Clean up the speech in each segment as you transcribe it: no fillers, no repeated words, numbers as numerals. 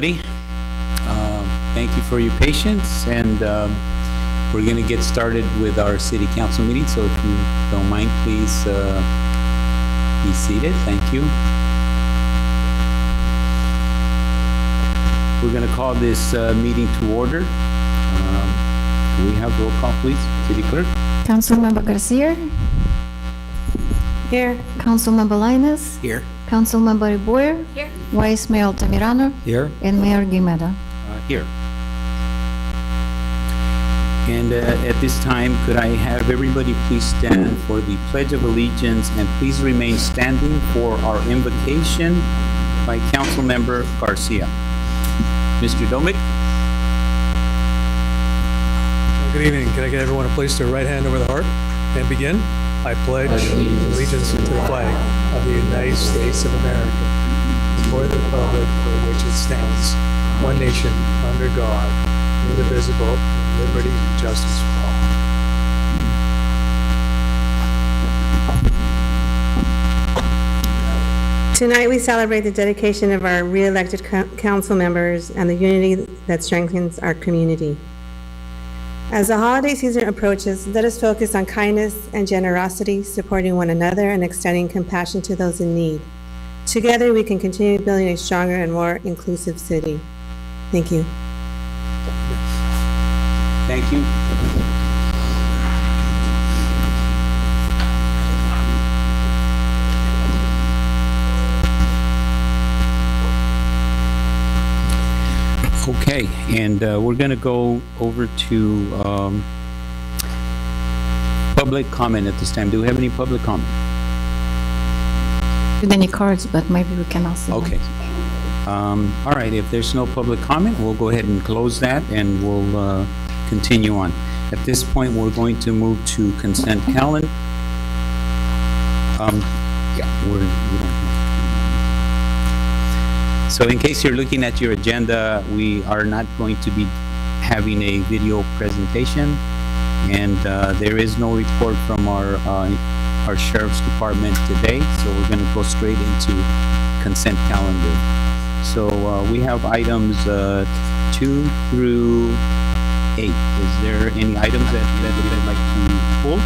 everybody. Thank you for your patience, and we're going to get started with our city council meeting. So if you don't mind, please be seated. Thank you. We're going to call this meeting to order. Can we have roll call, please? City Clerk? Councilmember Garcia. Here. Councilmember Linus. Here. Councilmember Boyer. Here. Vice Mayor Altamirano. Here. And Mayor Guimeda. Here. And at this time, could I have everybody please stand for the Pledge of Allegiance, and please remain standing for our invocation by Councilmember Garcia. Mr. Domik? Good evening. Can I get everyone to place their right hand over the heart and begin? I pledge allegiance to the flag of the United States of America, for the republic for which it stands, one nation, under God, indivisible, with liberty and justice for all. Tonight, we celebrate the dedication of our re-elected council members and the unity that strengthens our community. As the holiday season approaches, let us focus on kindness and generosity, supporting one another and extending compassion to those in need. Together, we can continue building a stronger and more inclusive city. Thank you. Thank you. Okay, and we're going to go over to public comment at this time. Do we have any public comment? With any cards, but maybe we can also. Okay. All right, if there's no public comment, we'll go ahead and close that, and we'll continue on. At this point, we're going to move to consent calendar. So in case you're looking at your agenda, we are not going to be having a video presentation, and there is no report from our sheriff's department today, so we're going to go straight into consent calendar. So we have items 2 through 8. Is there any items that you'd like to pull?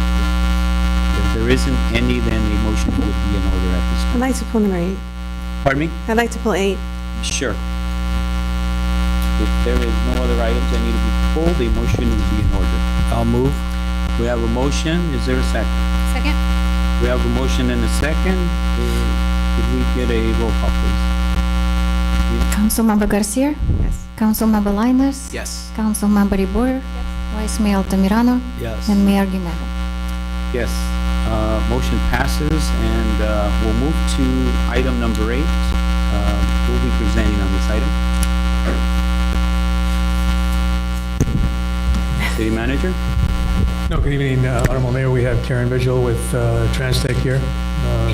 If there isn't any, then a motion would be in order at this I'd time. like to pull number 8. Pardon me? I'd like to pull 8. Sure. If there is no other items that need to be pulled, a motion will be in order. I'll move. We have a motion. Is there a second? Second. We have a motion and a second. Could we get a roll call, please? Councilmember Garcia. Yes. Councilmember Linus. Yes. Councilmember Boyer. Vice Mayor Altamirano. Yes. And Mayor Guimeda. Yes. Motion passes, and we'll move to item number 8. Who will be presenting on this item? City Manager? No, good evening, Honorable Mayor. We have Karen Vigil with Transtech here.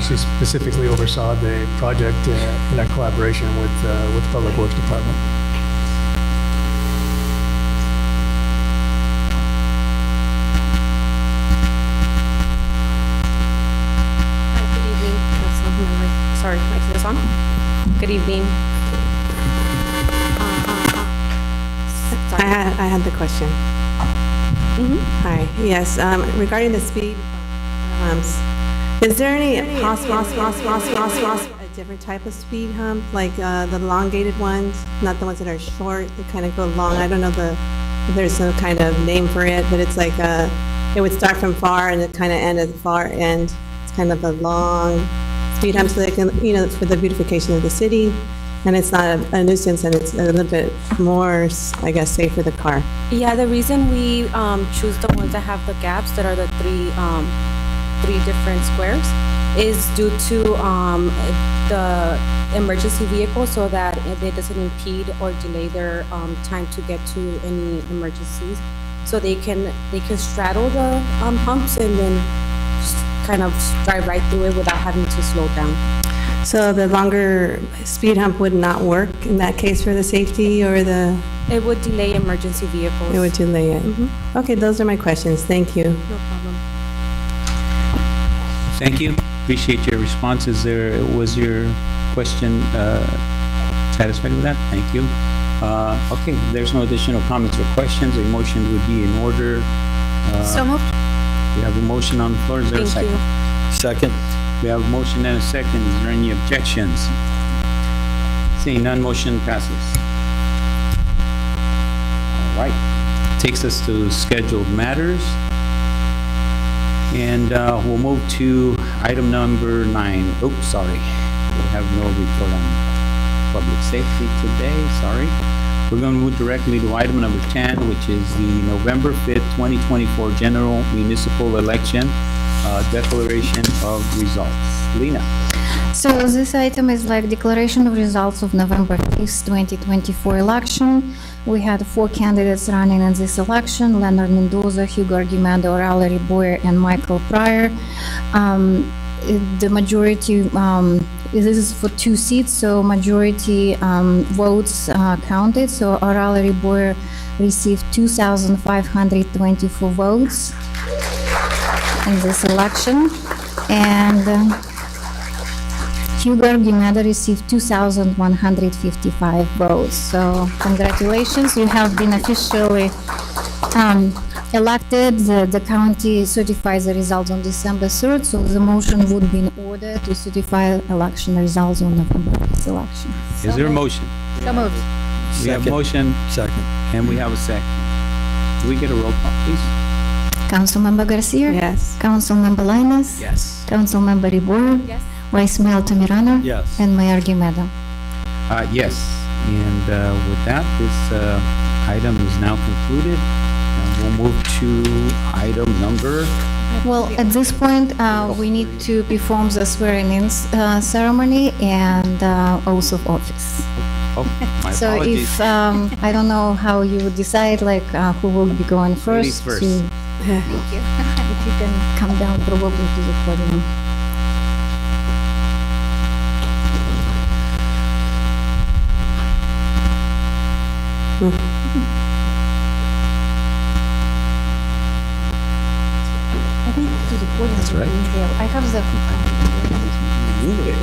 She specifically oversaw the project in our collaboration with Public Works Department. Good evening, Councilmember. Sorry, mic is on. Good evening. I had the question. Hi. Yes. Regarding the speed humps, is there any possible a different type of speed hump, like the elongated ones, not the ones that are short, that kind of go long? I don't know if there's some kind of name for it, but it's like it would start from far and it kind of end at the far end. It's kind of a long speed hump, so they can, for the beautification of the city. And it's not a nuisance, and it's a little bit more, I guess, safe for the car. Yeah, the reason we choose the ones that have the gaps, that are the three different squares, is due to the emergency vehicle, so that it doesn't impede or delay their time to get to any emergencies. So they can straddle the humps and then just kind of drive right through it without having to slow down. So the longer speed hump would not work in that case for the safety, or It would delay emergency vehicles. it would delay it? Okay, those are my questions. Thank you. No problem. Thank you. Appreciate your response. Was your question satisfied with that? Thank you. Okay, if there's no additional comments or questions, a motion would be in order. So moved. We have a motion on the floor. Is there a Thank second? you. Second. We have a motion and a second. Is there any objections? Seeing none, motion passes. All right. Takes us to scheduled matters. And we'll move to item number 9. Oops, sorry. We have no report on public safety today, sorry. We're going to move directly to item number 10, which is the November 5th, 2024 general municipal election declaration of results. Lena? So this item is like declaration of results of November 5th, 2024 election. We had 4 candidates running in this election: Leonard Mendoza, Hugo Argumedo, Valerie Boyer, and Michael Pryor. The majority, this is for 2 seats, so majority votes counted. So Valerie Boyer received 2,524 votes in this election, and Hugo Argumedo received 2,155 votes. So congratulations, you have been officially elected. The county certifies the results on December 3rd, so the motion would be in order to certify election results on November 5th election. Is there a motion? So moved. We have a Second. motion Second. and we have a second. Do we get a roll call, please? Councilmember Garcia? Yes. Councilmember Linus? Yes. Councilmember Rebour? Yes. Vice Mayor Tamirano? Yes. And Mayor Argumedo. Yes, and with that, this item is now concluded. And we'll move to item number, Well, at this point, we need to perform the swearing-in ceremony and oath of office. oh, my So apologies. if, I don't know how you would decide, like, who will be going Ladies first. first. Thank you. If you can come down probably to the podium. I think to the podium. That's right. I have the.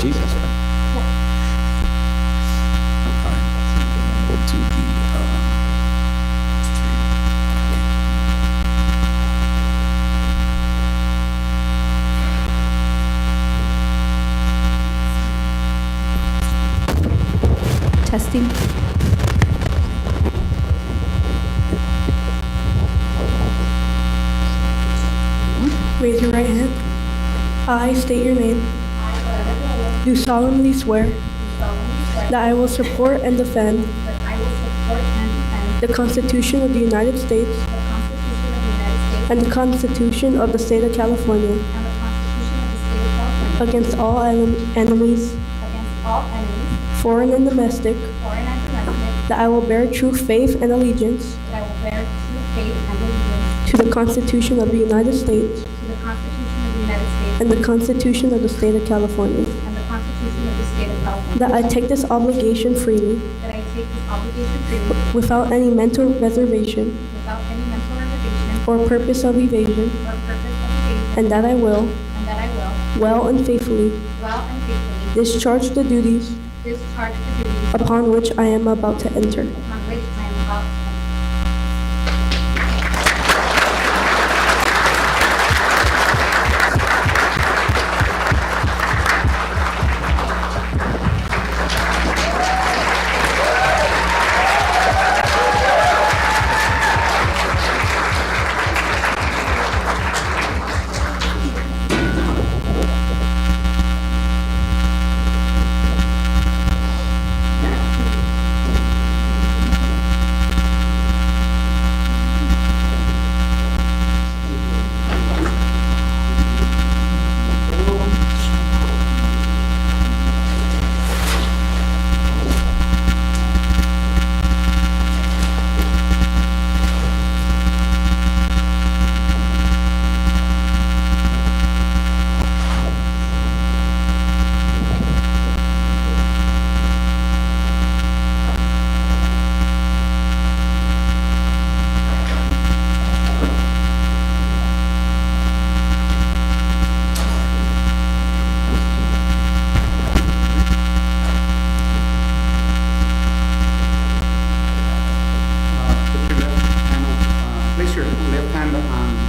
Jesus. All right. Go to the, Testing. Raise your right hand. I state your name. Do solemnly swear that I will support and defend the Constitution of the United States and the Constitution of the State of California against all enemies, foreign and domestic, that I will bear true faith and allegiance to the Constitution of the United States and the Constitution of the State of California, that I take this obligation freely without any mental reservation or purpose of evasion, and that I will well and faithfully discharge the duties upon which I am about to enter.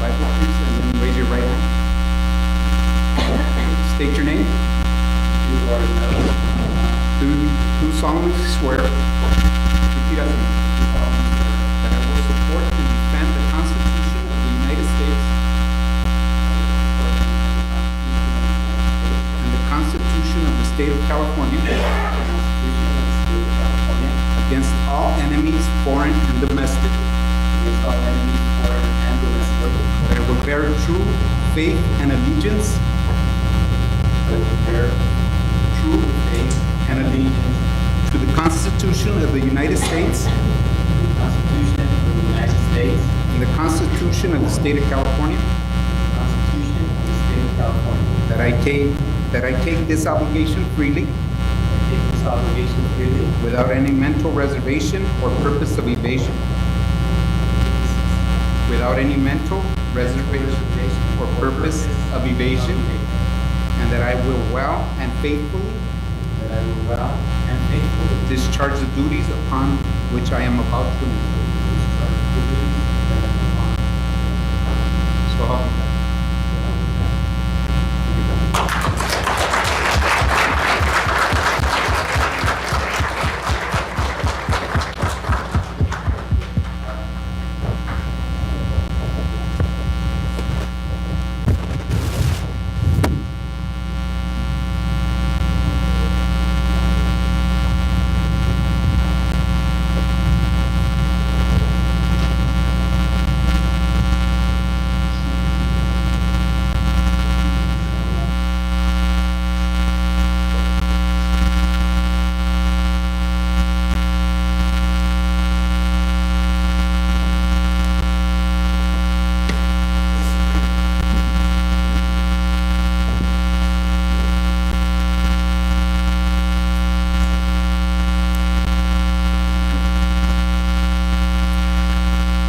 Bible, please, and then raise your right hand. State your name. Do solemnly swear. Repeat after me. That I will support and defend the Constitution of the United States and the Constitution of the State of California against all enemies, foreign and domestic. That I will bear true faith and allegiance. To the Constitution of the United States. And the Constitution of the State of California. That I take this obligation freely. Without any mental reservation or purpose of evasion. Without any mental reservation or purpose of evasion. And that I will well and faithfully discharge the duties upon which I am about to enter. So help me God.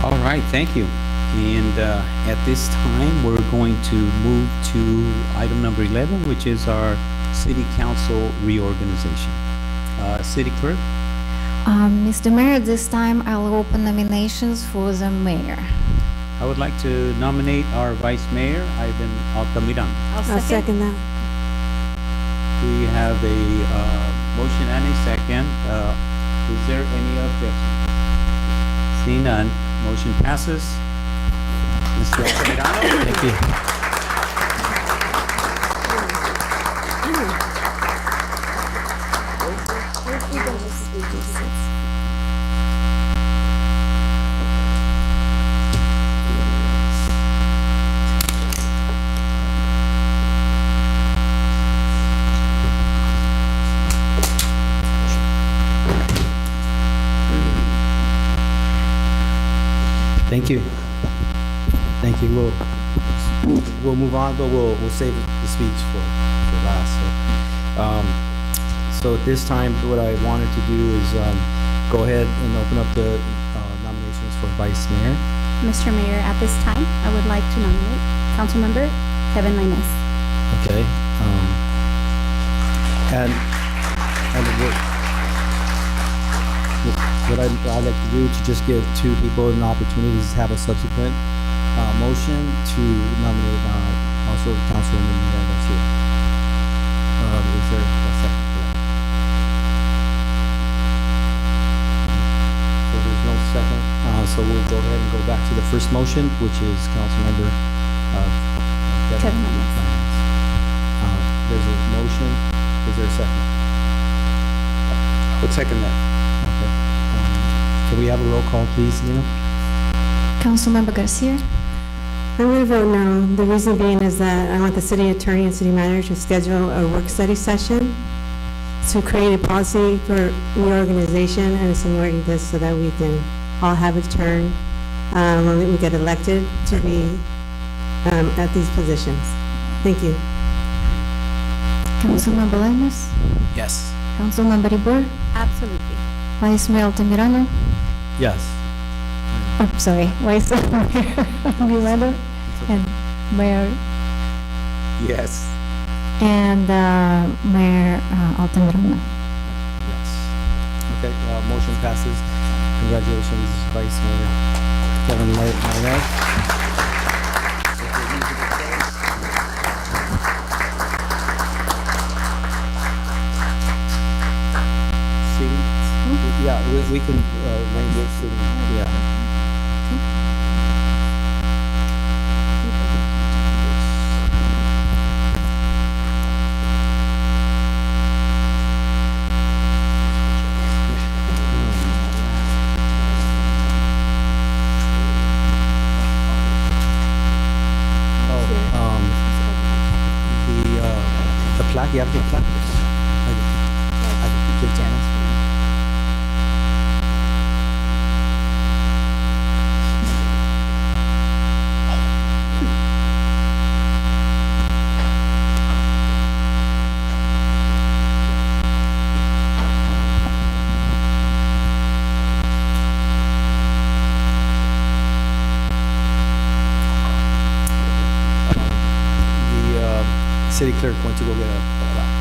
All right, thank you. And at this time, we're going to move to item number 11, which is our city council reorganization. City clerk? Mr. Mayor, at this time, I'll open nominations for the mayor. I would like to nominate our vice mayor, Ivan Altamirano. I'll second that. We have a motion and a second. Is there any objection? Seeing none, motion passes. Mr. Altamirano? Thank you. Thank you. Thank you. We'll move on, but we'll save the speech for last. So at this time, what I wanted to do is go ahead and open up the nominations for vice mayor. Mr. Mayor, at this time, I would like to nominate Councilmember Kevin Lainez. Okay. And what I'd like to do to just give two people an opportunity to have a subsequent motion to nominate also Councilwoman Miguel Garcia. Is there a second for that? So there's no second. So we'll go ahead and go back to the first motion, which is Councilmember Kevin Lainez. There's a motion. Is there a second? I would second that. Okay. Can we have a roll call, please, Nina? Councilmember Garcia, I'm going to vote no. The reason being is that I want the city attorney and city manager to schedule a work study session to create a policy for reorganization and seniority list so that we can all have a turn when we get elected to be at these positions. Thank you. Councilmember Lainez, Yes. Councilmember Ribur, Absolutely. Vice Mayor Altamirano, Yes. oh, sorry, Vice Mayor Guillermo, and Mayor, Yes. and Mayor Altamirano. Yes. Okay, motion passes. Congratulations, Vice Mayor Kevin Lainez. we can, arrange this, and, yeah. Oh, the plaque, you have the plaque? I can give it to Anna. City clerk went to go get a plaque.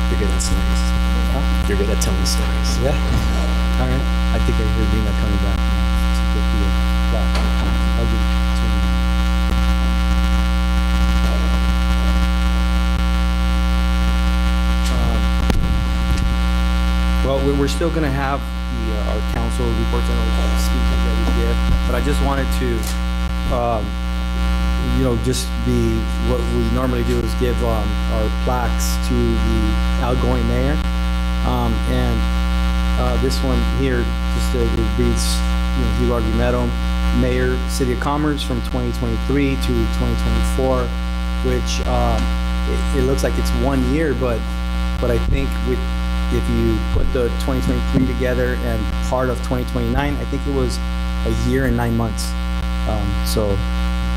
You're good at stories. Huh? You're good at telling stories. Yeah. All right. I think I hear Dina coming back to get the plaque. I'll give it to him. Well, we're still gonna have our council reports on our speeches that we give, but I just wanted to, just be, what we normally do is give our plaques to the outgoing mayor. This one here, it reads, Hugh Argumedo, Mayor, City of Commerce from 2023 to 2024, which it looks like it's 1 year, but I think if you put the 2023 together and part of 2029, I think it was a year and 9 months. So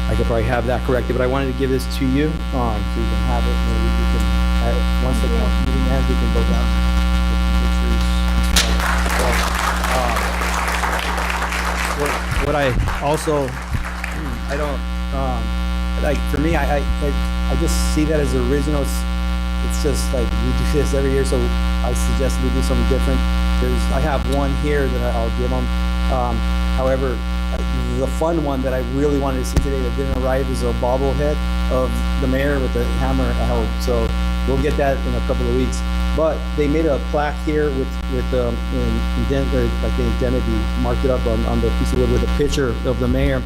I could probably have that corrected, but I wanted to give this to you, so you can have it. Maybe you can, once the council meeting ends, we can go down with the pictures. What I also, I don't, like, for me, I just see that as original. It's just like we do this every year, so I suggest we do something different. I have one here that I'll give them. However, the fun one that I really wanted to see today that didn't arrive is a bobblehead of the mayor with the hammer out. So we'll get that in a couple of weeks. But they made a plaque here with the indemnity, marked it up on the piece of wood with a picture of the mayor.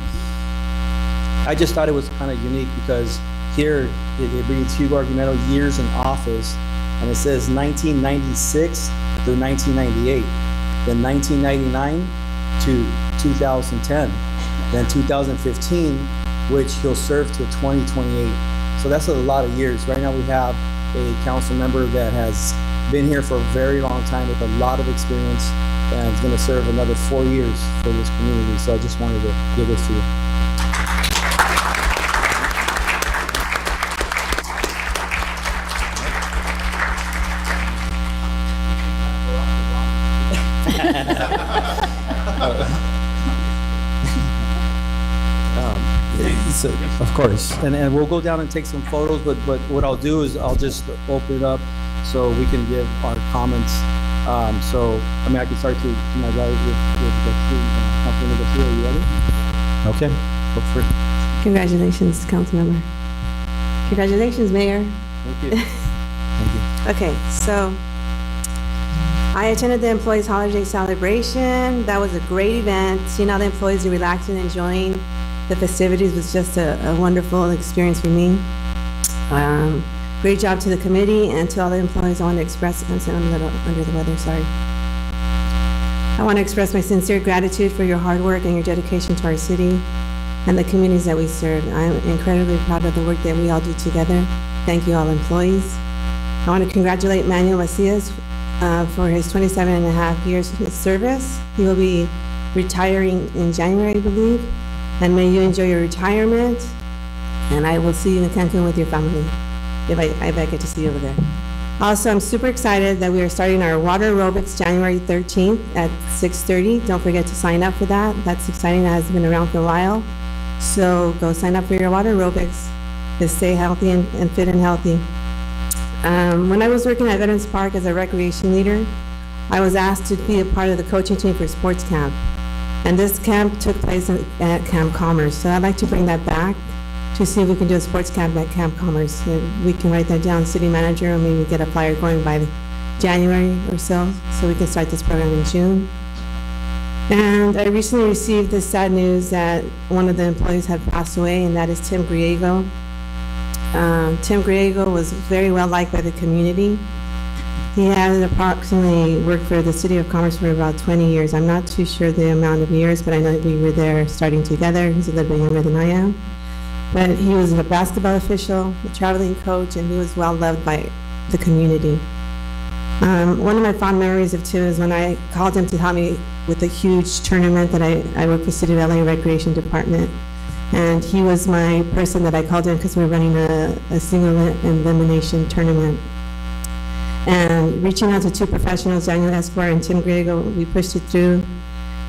I just thought it was kind of unique because here it reads Hugh Argumedo years in office, and it says 1996 through 1998, then 1999 to 2010, then 2015, which he'll serve to 2028. So that's a lot of years. Right now we have a council member that has been here for a very long time with a lot of experience and is going to serve another 4 years for this community. So I just wanted to give this to you. So, of course, and we'll go down and take some photos, but what I'll do is I'll just open it up so we can give our comments. I can start to my right with Councilmember Garcia. Are you ready? Okay, go for it. Congratulations, Councilmember. Congratulations, Mayor. Thank you. Thank you. Okay, so I attended the employees' holiday celebration. That was a great event. Seeing all the employees relaxing and enjoying the festivities was just a wonderful experience for me. Great job to the committee and to all the employees. I want to express, I'm a little under the weather, sorry. I want to express my sincere gratitude for your hard work and your dedication to our city and the communities that we serve. I'm incredibly proud of the work that we all do together. Thank you all employees. I want to congratulate Manuel Macias for his 27 and a half years of service. He will be retiring in January, I believe. And may you enjoy your retirement. And I will see you in Cancun with your family, if I get to see you over there. Also, I'm super excited that we are starting our water aerobics January 13th at 6:30. Don't forget to sign up for that. That's exciting. That has been around for a while. So go sign up for your water aerobics to stay healthy and fit and healthy. When I was working at Veterans Park as a recreation leader, I was asked to be a part of the coaching team for sports camp. And this camp took place at Camp Commerce. So I'd like to bring that back to see if we can do a sports camp at Camp Commerce. We can write that down, city manager, and maybe get a flyer going by January or so we can start this program in June. And I recently received the sad news that one of the employees had passed away, and that is Tim Griego. Tim Griego was very well liked by the community. He had approximately worked for the City of Commerce for about 20 years. I'm not too sure the amount of years, but I know we were there starting together. He's a little bit younger than I am. But he was a basketball official, a traveling coach, and he was well loved by the community. One of my fond memories of Tim is when I called him to help me with a huge tournament that I work for City of LA Recreation Department. And he was my person that I called in because we were running a single elimination tournament. And reaching out to two professionals, Daniel Escobar and Tim Griego, we pushed it through.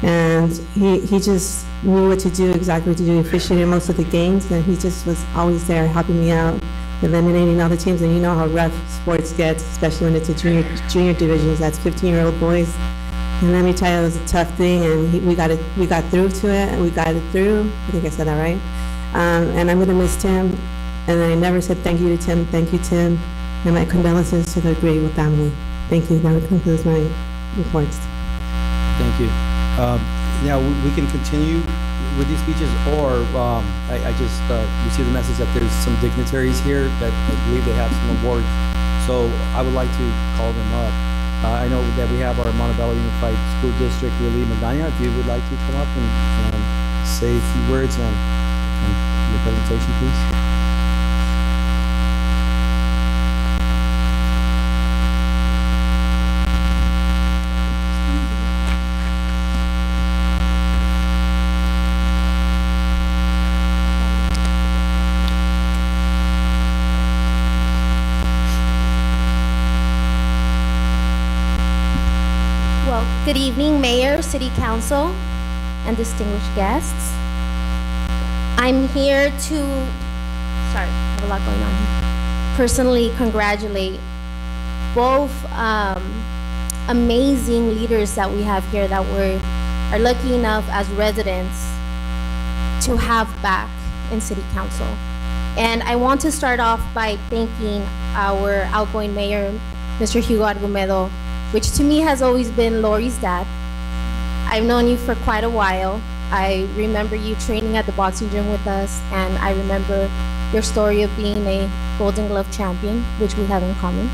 And he just knew what to do, exactly what to do. He officiated most of the games, and he just was always there helping me out, eliminating all the teams. And you know how rough sports gets, especially when it's a junior divisions. That's 15-year-old boys. And let me tell you, it was a tough thing, and we got through to it, and we got it through. I think I said that right. And I'm gonna miss Tim. And I never said thank you to Tim. Thank you, Tim. And my condolences to the Griego family. Thank you. That concludes my reports. Thank you. Now, we can continue with these speeches, or I just received the message that there's some dignitaries here that I believe they have some awards. So I would like to call them up. I know that we have our Montebello Unified School District, Lily Magana. If you would like to come up and say a few words and your presentation, please. Good evening, Mayor, City Council, and distinguished guests. I'm here to, sorry, I have a lot going on here. Personally congratulate both amazing leaders that we have here that are lucky enough as residents to have back in City Council. And I want to start off by thanking our outgoing mayor, Mr. Hugo Argumedo, which to me has always been Lori's dad. I've known you for quite a while. I remember you training at the boxing gym with us, and I remember your story of being a Golden Glove champion, which we have in common.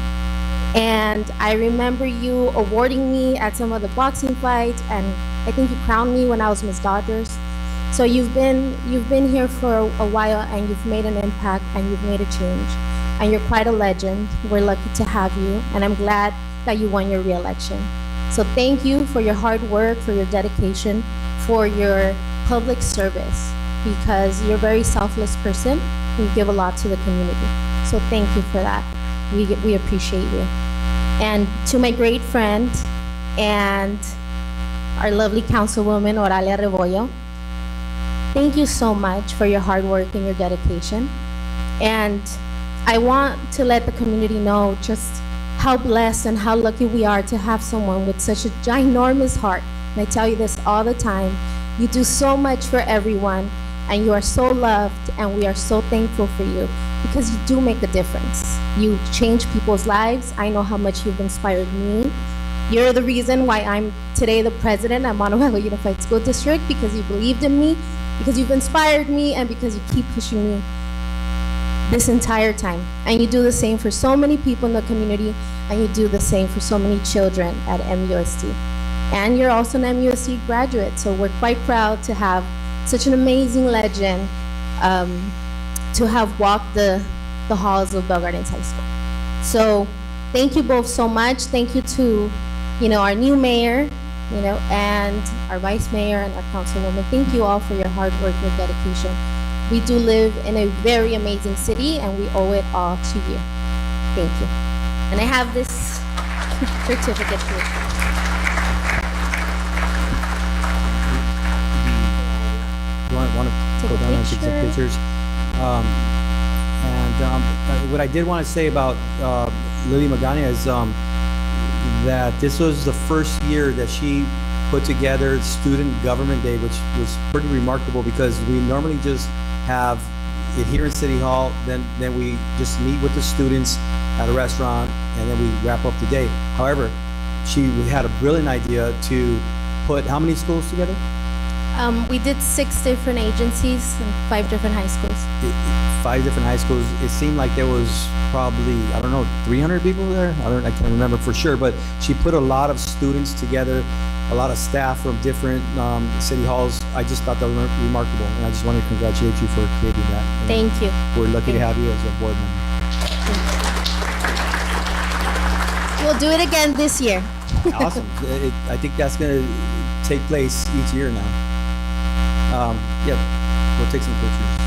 And I remember you awarding me at some of the boxing fights, and I think you crowned me when I was Miss Dodgers. So you've been here for a while, and you've made an impact, and you've made a change. And you're quite a legend. We're lucky to have you, and I'm glad that you won your re-election. So thank you for your hard work, for your dedication, for your public service, because you're a very selfless person. You give a lot to the community. So thank you for that. We appreciate you. And to my great friend and our lovely councilwoman, Oralia Rebollo, thank you so much for your hard work and your dedication. And I want to let the community know just how blessed and how lucky we are to have someone with such a ginormous heart. And I tell you this all the time. You do so much for everyone, and you are so loved, and we are so thankful for you because you do make a difference. You change people's lives. I know how much you've inspired me. You're the reason why I'm today the president at Montebello Unified School District, because you believed in me, because you've inspired me, and because you keep pushing me this entire time. And you do the same for so many people in the community, and you do the same for so many children at MUSD. And you're also an MUSD graduate, so we're quite proud to have such an amazing legend to have walked the halls of Bell Gardens High School. So thank you both so much. Thank you to our new mayor, and our vice mayor and our councilwoman. Thank you all for your hard work and your dedication. We do live in a very amazing city, and we owe it all to you. Thank you. And I have this certificate here. You want to go down and take some pictures? What I did want to say about Lily Magana is that this was the first year that she put together Student Government Day, which was pretty remarkable because we normally just have it here in City Hall, then we just meet with the students at a restaurant, and then we wrap up the day. However, she had a brilliant idea to put how many schools together? We did 6 different agencies and 5 different high schools. 5 different high schools. It seemed like there was probably, I don't know, 300 people there. I can't remember for sure, but she put a lot of students together, a lot of staff from different city halls. I just thought that was remarkable, and I just wanted to congratulate you for creating that. And Thank you. we're lucky to have you as a board member. We'll do it again this year. Awesome. I think that's going to take place each year now. Yeah, we'll take some pictures.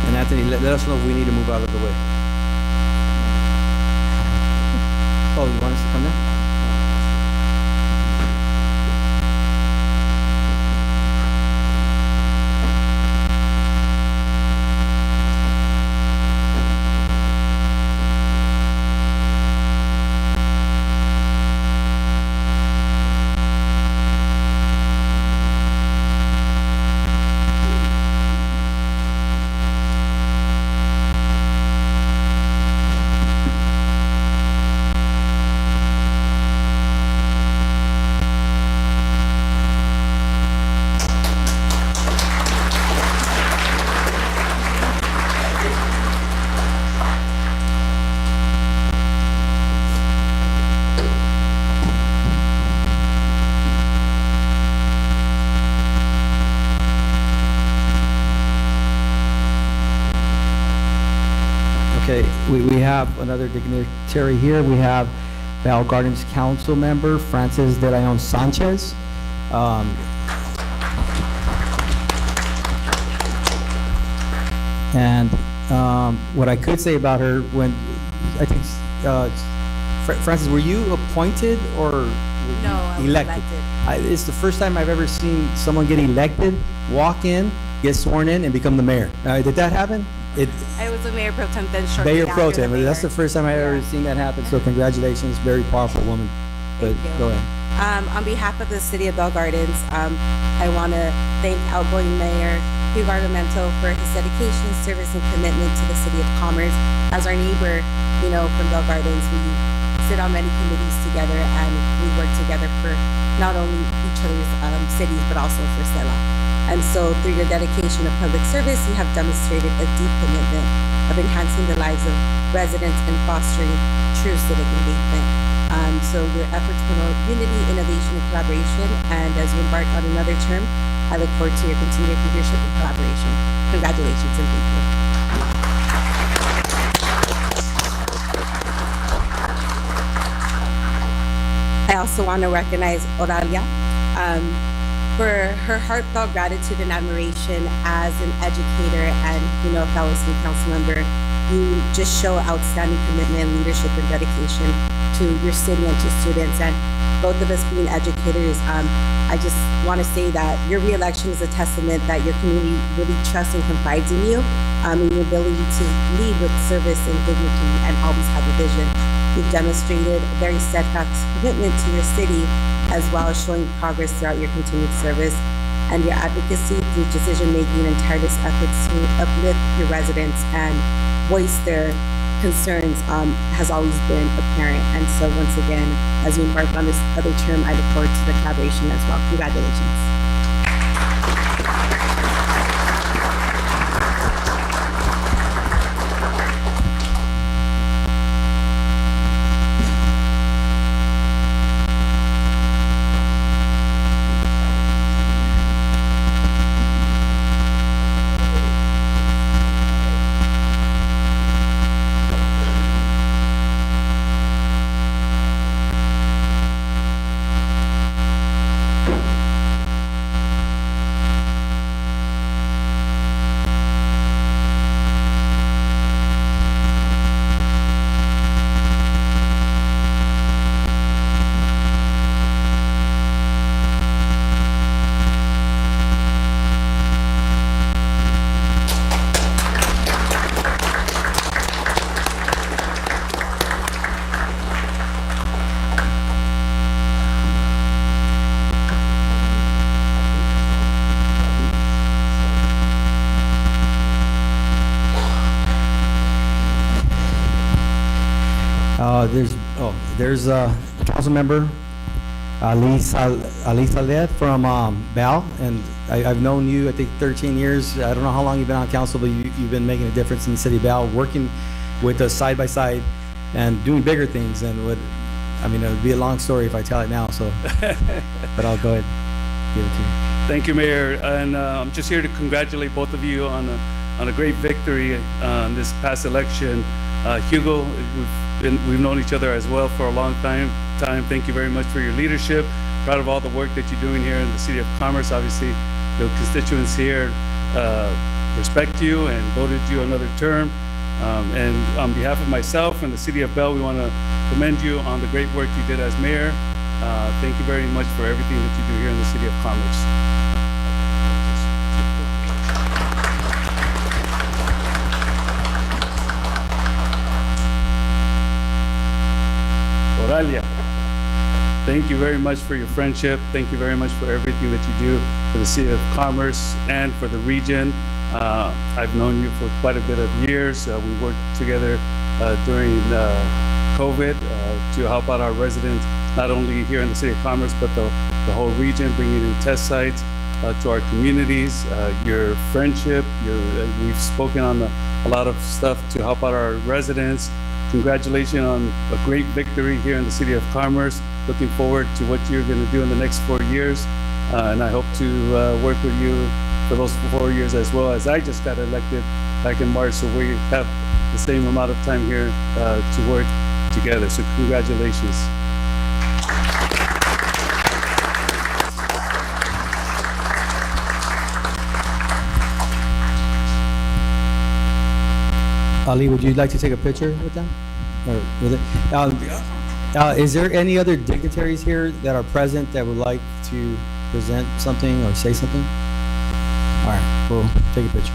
And Anthony, let us know if we need to move out of the way. Oh, you want us to come in? Okay, we have another dignitary here. We have Val Gardens Council Member Francis De Leon Sanchez. And what I could say about her, when I think Francis, were you appointed or No, I was elected. It's the first time I've ever seen someone get elected, walk in, get sworn in, and become the mayor. Did that happen? I was a mayor pro tem then shortly Mayor Pro after the Tem. mayor. That's the first time I've ever seen that happen. So congratulations, very powerful woman. But Thank you. go ahead. On behalf of the City of Bell Gardens, I want to thank outgoing Mayor Hugh Gargamento for his dedication, service, and commitment to the City of Commerce. As our neighbor, from Bell Gardens, we sit on many committees together, and we work together for not only each other's cities, but also for Stella. And so through your dedication of public service, you have demonstrated a deep commitment of enhancing the lives of residents and fostering true civic engagement. So your efforts promote unity, innovation, and collaboration. And as you embark on another term, I look forward to your continued leadership and collaboration. Congratulations and thank you. I also want to recognize Oralia for her heartfelt gratitude and admiration as an educator and, a fellow city council member. You just show outstanding commitment, leadership, and dedication to your city and to students. And both of us being educators, I just want to say that your reelection is a testament that your community really trusts and confides in you, and your ability to lead with service and dignity and always have a vision. You've demonstrated a very steadfast commitment to your city, as well as showing progress throughout your continued service. And your advocacy through decision-making and tireless efforts to uplift your residents and voice their concerns has always been apparent. And so once again, as you embark on this other term, I look forward to the collaboration as well. Congratulations. There's council member Ali Saleh from Bal, and I've known you, I think 13 years. I don't know how long you've been on council, but you've been making a difference in the city of Bal, working with us side by side and doing bigger things. And it would be a long story if I tell it now, so, but I'll go ahead and give it to you. Thank you, Mayor. And I'm just here to congratulate both of you on a great victory on this past election. Hugo, we've known each other as well for a long time. Thank you very much for your leadership. Proud of all the work that you're doing here in the City of Commerce. Obviously, the constituents here respect you and voted you another term. And on behalf of myself and the City of Bell, we want to commend you on the great work you did as mayor. Thank you very much for everything that you do here in the City of Commerce. Oralia, thank you very much for your friendship. Thank you very much for everything that you do for the City of Commerce and for the region. I've known you for quite a bit of years. We worked together during COVID to help out our residents, not only here in the City of Commerce, but the whole region, bringing in test sites to our communities. Your friendship, we've spoken on a lot of stuff to help out our residents. Congratulations on a great victory here in the City of Commerce. Looking forward to what you're going to do in the next 4 years. And I hope to work with you for those 4 years as well, as I just got elected back in March. So we have the same amount of time here to work together. So congratulations. Ali, would you like to take a picture with them? Or with it? Is there any other dignitaries here that are present that would like to present something or say something? All right, we'll take a picture.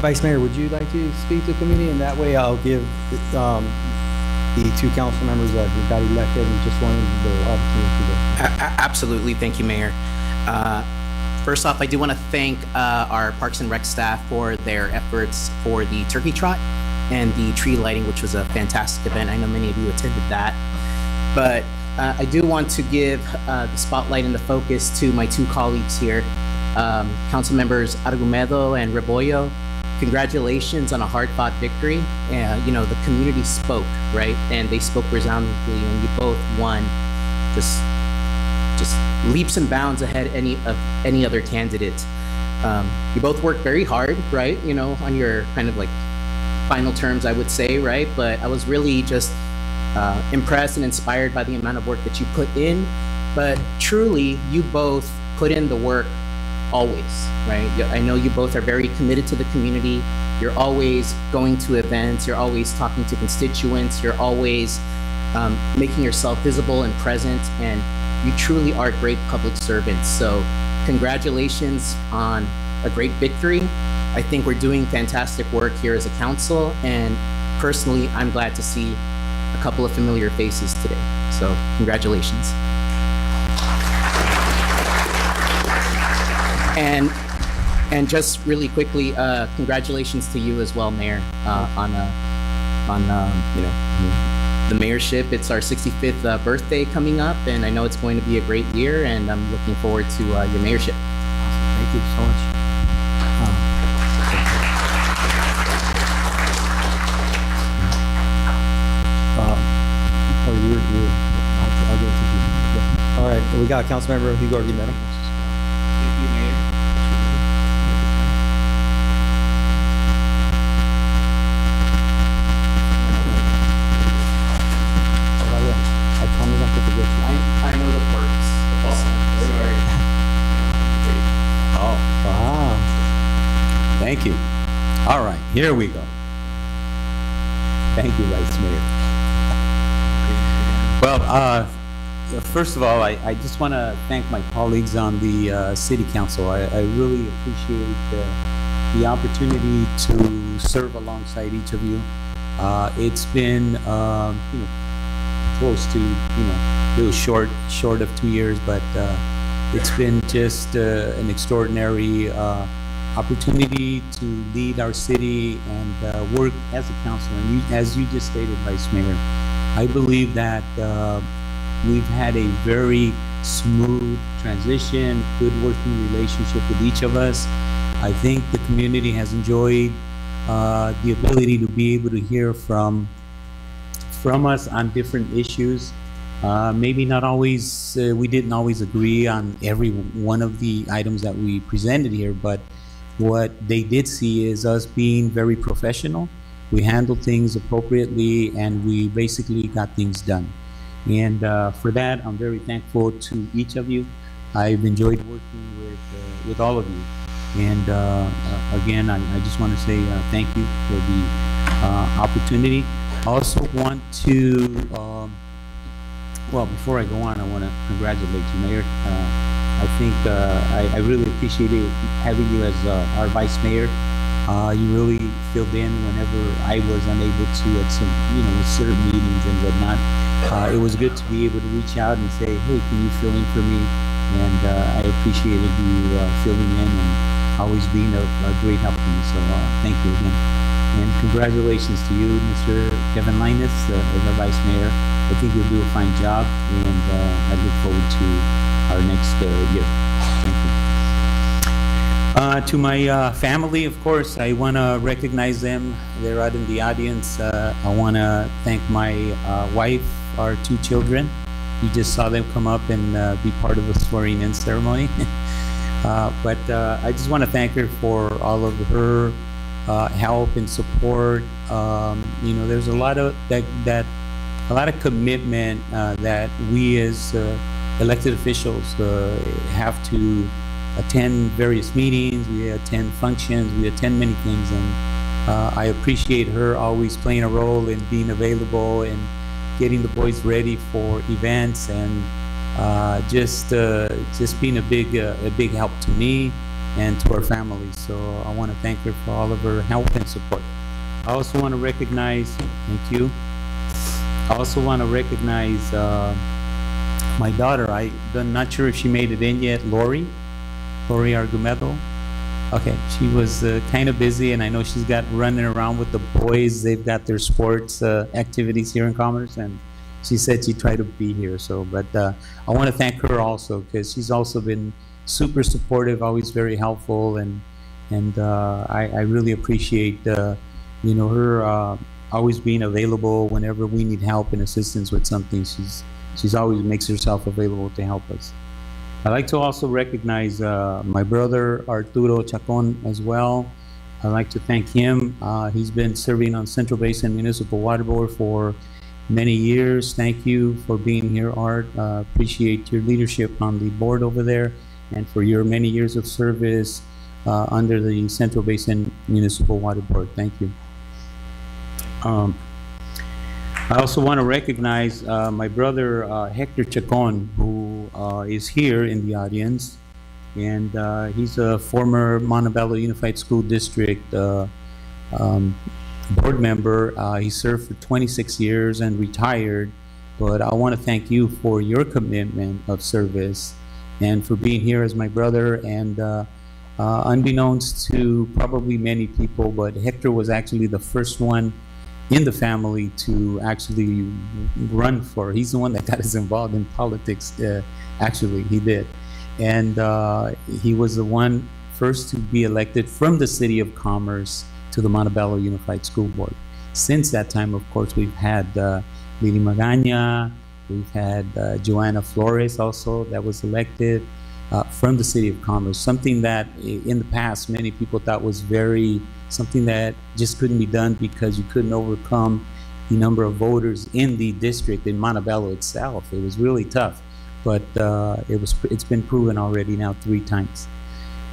Vice Mayor, would you like to speak to the committee? And that way I'll give the two council members that got elected and just wanted the opportunity to go. Absolutely. Thank you, Mayor. First off, I do want to thank our Parks and Rec staff for their efforts for the turkey trot and the tree lighting, which was a fantastic event. I know many of you attended that. But I do want to give the spotlight and the focus to my two colleagues here, Council Members Argumedo and Rebollo. Congratulations on a hard-fought victory. The community spoke, right? And they spoke resoundingly, and you both won just leaps and bounds ahead of any other candidate. You both worked very hard, right? On your kind of like final terms, I would say, right? But I was really just impressed and inspired by the amount of work that you put in. But truly, you both put in the work always, right? I know you both are very committed to the community. You're always going to events. You're always talking to constituents. You're always making yourself visible and present. And you truly are great public servants. So congratulations on a great victory. I think we're doing fantastic work here as a council. And personally, I'm glad to see a couple of familiar faces today. So congratulations. And just really quickly, congratulations to you as well, Mayor, on the mayorship. It's our 65th birthday coming up, and I know it's going to be a great year, and I'm looking forward to your mayorship. Thank you so much. Oh, I'll give it to you. Yeah. All right, we got Councilmember Hugo Argumedo. Thank you, Mayor. I promise not to forget you. I know the quirks. Sorry. Oh, Wow. thank you. All right, here we go. Thank you, Vice Mayor. Well, first of all, I just want to thank my colleagues on the City Council. I really appreciate the opportunity to serve alongside each of you. It's been, close to, a little short of 2 years, but it's been just an extraordinary opportunity to lead our city and work as a council. And as you just stated, Vice Mayor, I believe that we've had a very smooth transition, good working relationship with each of us. I think the community has enjoyed the ability to be able to hear from us on different issues. Maybe not always, we didn't always agree on every one of the items that we presented here, but what they did see is us being very professional. We handled things appropriately, and we basically got things done. And for that, I'm very thankful to each of you. I've enjoyed working with all of you. And again, I just want to say thank you for the opportunity. I also want to, well, before I go on, I want to congratulate you, Mayor. I think I really appreciated having you as our Vice Mayor. You really filled in whenever I was unable to at some, certain meetings and whatnot. It was good to be able to reach out and say, hey, can you fill in for me? And I appreciated you filling in and always being a great help to me. So thank you again. And congratulations to you, Mr. Kevin Linus, as our Vice Mayor. I think you'll do a fine job, and I look forward to our next year. Thank you. To my family, of course, I want to recognize them. They're out in the audience. I want to thank my wife, our 2 children. You just saw them come up and be part of the swearing-in ceremony. But I just want to thank her for all of her help and support. There's a lot of a lot of commitment that we as elected officials have to attend various meetings, we attend functions, we attend many things, and I appreciate her always playing a role in being available and getting the boys ready for events, and just being a big help to me and to our family. So I want to thank her for all of her help and support. I also want to recognize, thank you. I also want to recognize my daughter. I'm not sure if she made it in yet, Lori Argumedo. Okay, she was kind of busy, and I know she's got running around with the boys. They've got their sports activities here in Commerce, and she said she'd try to be here. So, but I want to thank her also, because she's also been super supportive, always very helpful, and I really appreciate her always being available whenever we need help and assistance with something. She's always makes herself available to help us. I'd like to also recognize my brother Arturo Chacon as well. I'd like to thank him. He's been serving on Central Basin Municipal Water Board for many years. Thank you for being here, Art. Appreciate your leadership on the board over there, and for your many years of service under the Central Basin Municipal Water Board. Thank you. I also want to recognize my brother Hector Chacon, who is here in the audience, and he's a former Montebello Unified School District board member. He served for 26 years and retired, but I want to thank you for your commitment of service and for being here as my brother. And unbeknownst to probably many people, but Hector was actually the first one in the family to actually run for. He's the one that got us involved in politics. Actually, he did, and he was the one first to be elected from the City of Commerce to the Montebello Unified School Board. Since that time, of course, we've had Lily Magana, we've had Joanna Flores also that was elected from the City of Commerce, something that in the past many people thought was something that just couldn't be done because you couldn't overcome the number of voters in the district in Montebello itself. It was really tough, but it's been proven already now 3 times.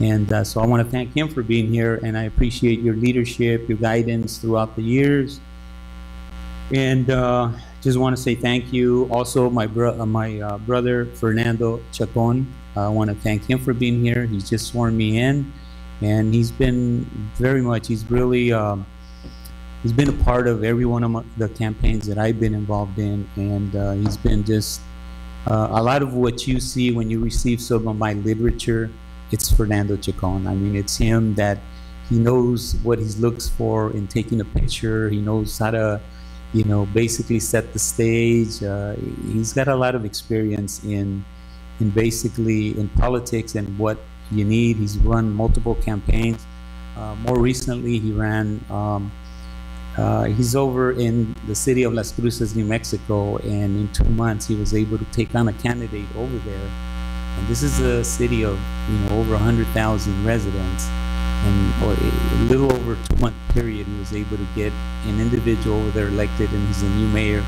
And so I want to thank him for being here, and I appreciate your leadership, your guidance throughout the years. And just want to say thank you. Also, my brother, Fernando Chacon, I want to thank him for being here. He's just sworn me in, and he's been he's been a part of every one of the campaigns that I've been involved in, and he's been just a lot of what you see when you receive some of my literature. It's Fernando Chacon. I mean, it's him that he knows what he looks for in taking a picture. He knows how to, basically set the stage. He's got a lot of experience in politics and what you need. He's run multiple campaigns. More recently, he ran. He's over in the city of Las Cruces, New Mexico, and in 2 months he was able to take on a candidate over there. And this is a city of over 100,000 residents, and a little over a 2-month period, he was able to get an individual over there elected, and he's the new mayor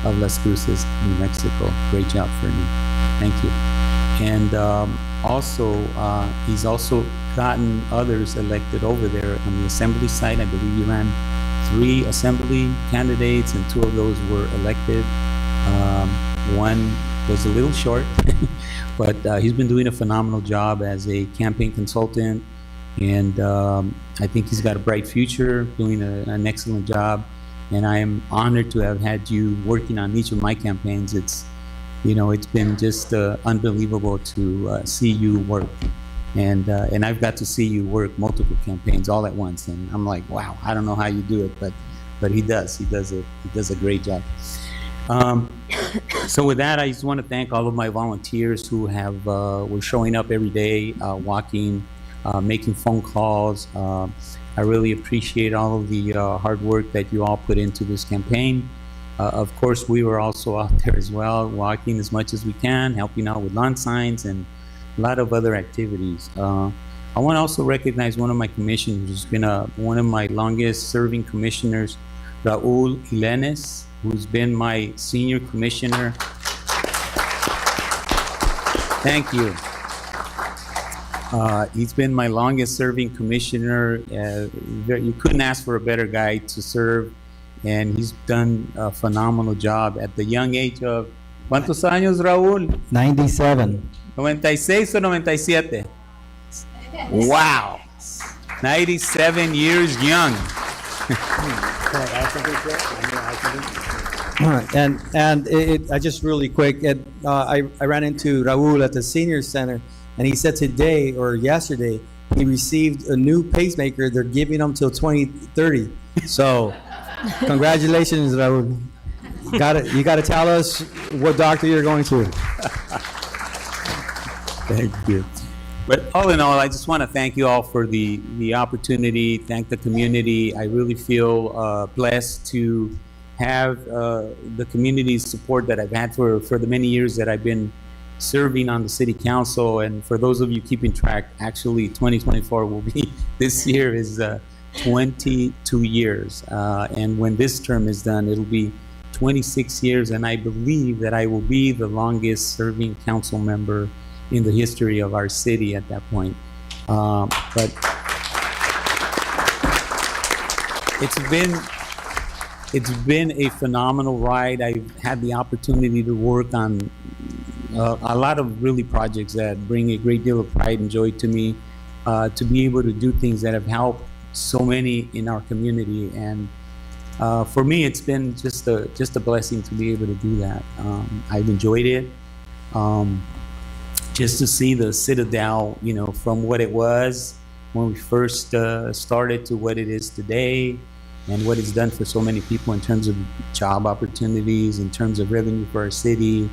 of Las Cruces, New Mexico. Great job for him. Thank you. And he's also gotten others elected over there on the assembly side. I believe he ran 3 assembly candidates, and 2 of those were elected. One was a little short, but he's been doing a phenomenal job as a campaign consultant, and I think he's got a bright future, doing an excellent job. And I am honored to have had you working on each of my campaigns. It's been just unbelievable to see you work, and I've got to see you work multiple campaigns all at once, and I'm like, wow, I don't know how you do it, but he does a great job. So with that, I just want to thank all of my volunteers who were showing up every day, walking, making phone calls. I really appreciate all of the hard work that you all put into this campaign. Of course, we were also out there as well, walking as much as we can, helping out with lawn signs and a lot of other activities. I want to also recognize one of my commissioners who's been one of my longest serving commissioners, Raul Ilenes, who's been my senior commissioner. Thank you. He's been my longest serving commissioner. You couldn't ask for a better guy to serve, and he's done a phenomenal job at the young age of, ¿cuántos años, Raúl? 97. 96 o 97? Wow. 97 years young. I just really quick, I ran into Raul at the senior center, and he said today or yesterday he received a new pacemaker. They're giving him till 2030. So, congratulations, Raul. You got to tell us what doctor you're going to. Thank you. But all in all, I just want to thank you all for the opportunity. Thank the community. I really feel blessed to have the community's support that I've had for the many years that I've been serving on the city council. And for those of you keeping track, actually 2024 will be, this year is 22 years. And when this term is done, it'll be 26 years. And I believe that I will be the longest serving council member in the history of our city at that point. But it's been a phenomenal ride. I've had the opportunity to work on a lot of really projects that bring a great deal of pride and joy to me, to be able to do things that have helped so many in our community. And for me, it's been just a blessing to be able to do that. I've enjoyed it. Just to see the Citadel, from what it was when we first started to what it is today, and what it's done for so many people in terms of job opportunities, in terms of revenue for our city.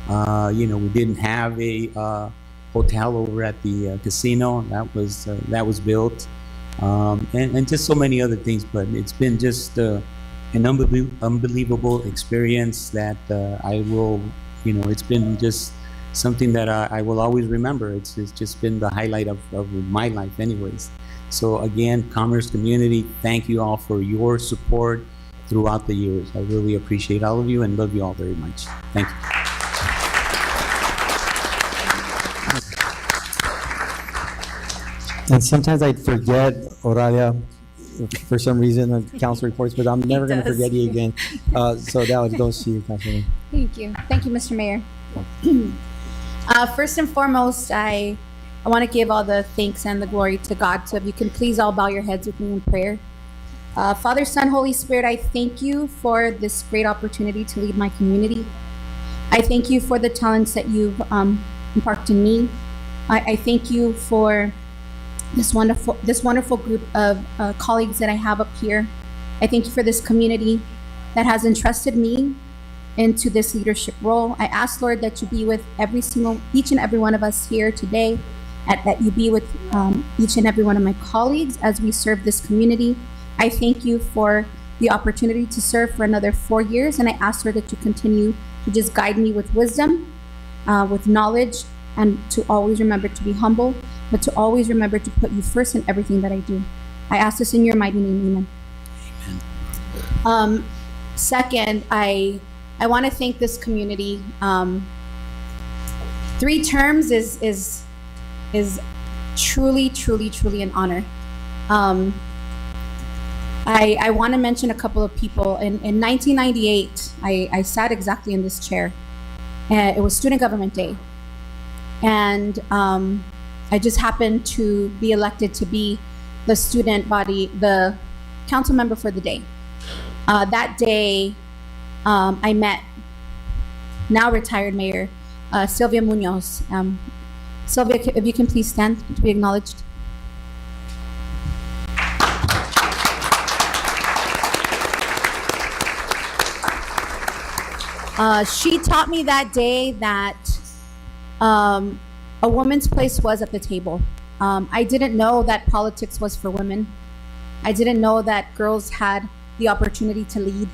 We didn't have a hotel over at the casino that was built, and just so many other things. But it's been just an unbelievable experience that I will, it's been just something that I will always remember. It's just been the highlight of my life, anyways. So again, Commerce community, thank you all for your support throughout the years. I really appreciate all of you and love you all very much. Thank you. And sometimes I forget, Oralia, for some reason, on council reports, but I'm never going to does. forget you again. So that goes to you, Councilman. Thank you. Thank you, Mr. Mayor. First and foremost, I want to give all the thanks and the glory to God. So if you can please all bow your heads with me in prayer. Father, Son, Holy Spirit, I thank you for this great opportunity to lead my community. I thank you for the talents that you've imparted in me. I thank you for this wonderful group of colleagues that I have up here. I thank you for this community that has entrusted me into this leadership role. I ask, Lord, that you be with each and every one of us here today, that you be with each and every one of my colleagues as we serve this community. I thank you for the opportunity to serve for another 4 years, and I ask, Lord, that you continue to just guide me with wisdom, with knowledge, and to always remember to be humble, but to always remember to put you first in everything that I do. I ask this in your mighty name, amen. Second, I want to thank this community. 3 terms is truly an honor. I want to mention a couple of people. In 1998, I sat exactly in this chair. It was Student Government Day. And I just happened to be elected to be the student body, the council member for the day. That day, I met now retired Mayor Sylvia Munoz. Sylvia, if you can please stand to be acknowledged. She taught me that day that a woman's place was at the table. I didn't know that politics was for women. I didn't know that girls had the opportunity to lead.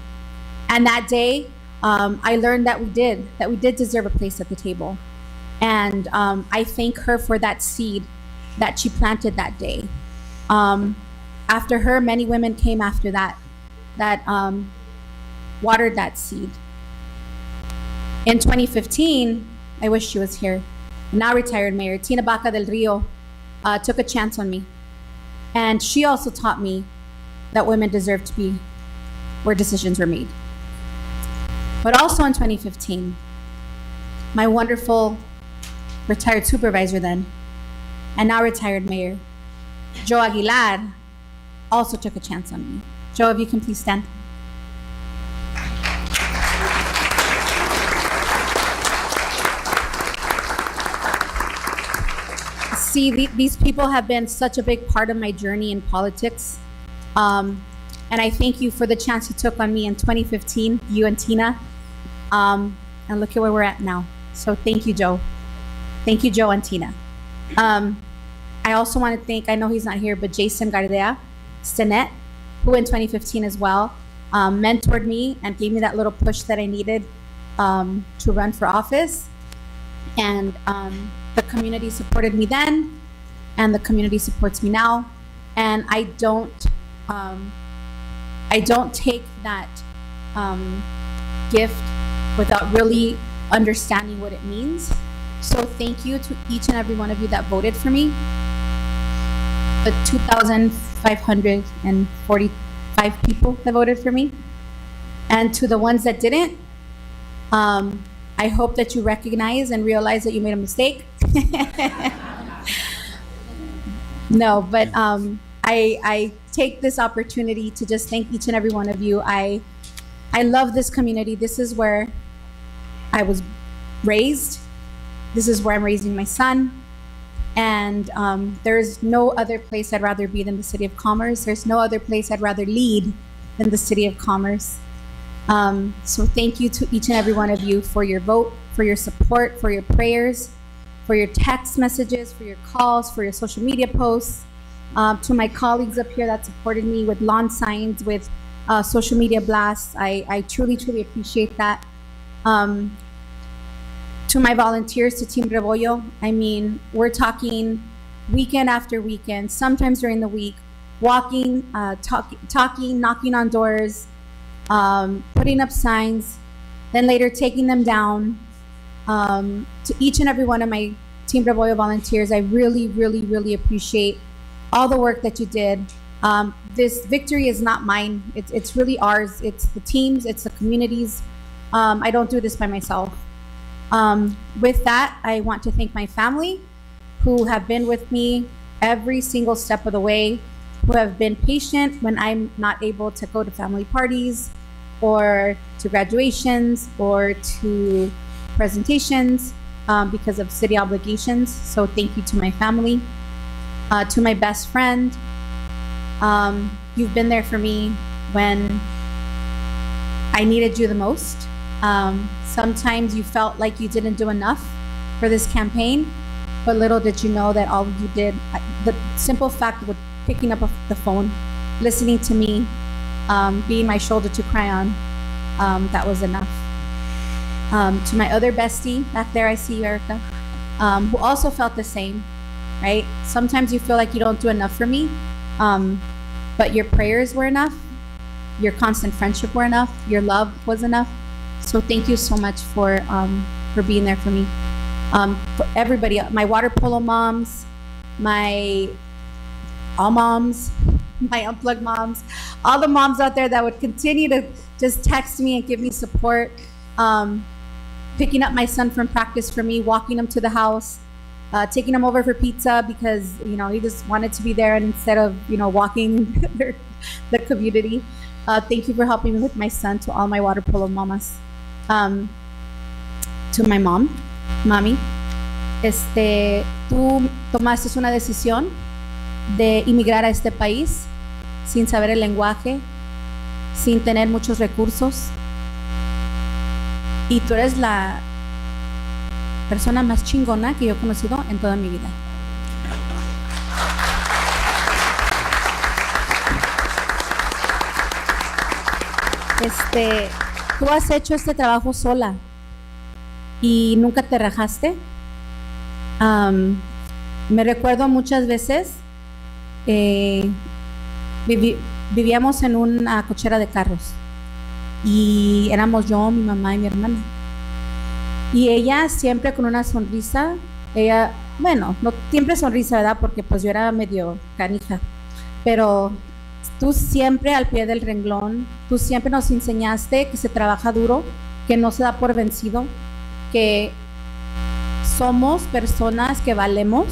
And that day, I learned that we did deserve a place at the table. And I thank her for that seed that she planted that day. After her, many women came after that watered that seed. In 2015, I wish she was here, now retired Mayor Tina Baca del Rio took a chance on me. And she also taught me that women deserve to be where decisions were made. But also in 2015, my wonderful retired supervisor then, and now retired Mayor, Joe Aguilar, also took a chance on me. Joe, if you can please stand. See, these people have been such a big part of my journey in politics. And I thank you for the chance you took on me in 2015, you and Tina. And look at where we're at now. So thank you, Joe. Thank you, Joe and Tina. I also want to thank, I know he's not here, but Jason Gardea, Stinnett, who in 2015 as well, mentored me and gave me that little push that I needed to run for office. And the community supported me then, and the community supports me now. And I don't take that gift without really understanding what it means. So thank you to each and every one of you that voted for me. The 2,545 people that voted for me. And to the ones that didn't, I hope that you recognize and realize that you made a mistake. No, but I take this opportunity to just thank each and every one of you. I love this community. This is where I was raised. This is where I'm raising my son. And there's no other place I'd rather be than the City of Commerce. There's no other place I'd rather lead in the city of Commerce. So thank you to each and every one of you for your vote, for your support, for your prayers, for your text messages, for your calls, for your social media posts. To my colleagues up here that supported me with lawn signs, with social media blasts, I truly, truly appreciate that. To my volunteers, to Team Rebollo, I mean, we're talking weekend after weekend, sometimes during the week, walking, talking, knocking on doors, putting up signs, then later taking them down. To each and every one of my Team Rebollo volunteers, I really, really, really appreciate all the work that you did. This victory is not mine. It's really ours. It's the teams, it's the communities. I don't do this by myself. With that, I want to thank my family who have been with me every single step of the way, who have been patient when I'm not able to go to family parties or to graduations or to presentations because of city obligations. So thank you to my family. To my best friend, you've been there for me when I needed you the most. Sometimes you felt like you didn't do enough for this campaign, but little did you know that all you did, the simple fact of picking up the phone, listening to me, being my shoulder to cry on, that was enough. To my other bestie back there, I see you, Erica, who also felt the same, right? Sometimes you feel like you don't do enough for me, but your prayers were enough, your constant friendship were enough, your love was enough. So thank you so much for being there for me. For everybody, my water polo moms, all moms, my unplugged moms, all the moms out there that would continue to just text me and give me support, picking up my son from practice for me, walking him to the house, taking him over for pizza because, you know, he just wanted to be there and instead of, you know, walking the community. Thank you for helping me with my son, to all my water polo mamas. To my mom, mami, tú tomaste una decisión de emigrar a este país sin saber el lenguaje, sin tener muchos recursos. Y tú eres la persona más chingona que yo he conocido en toda mi vida. Tú has hecho este trabajo sola y nunca te rajaste. Me recuerdo muchas veces, vivíamos en una cochera de carros y éramos yo, mi mamá y mi hermana. Y ella siempre con una sonrisa, bueno, no siempre sonrisa, ¿verdad? Porque pues yo era medio canija, pero tú siempre al pie del renglón, tú siempre nos enseñaste que se trabaja duro, que no se da por vencido, que somos personas que valemos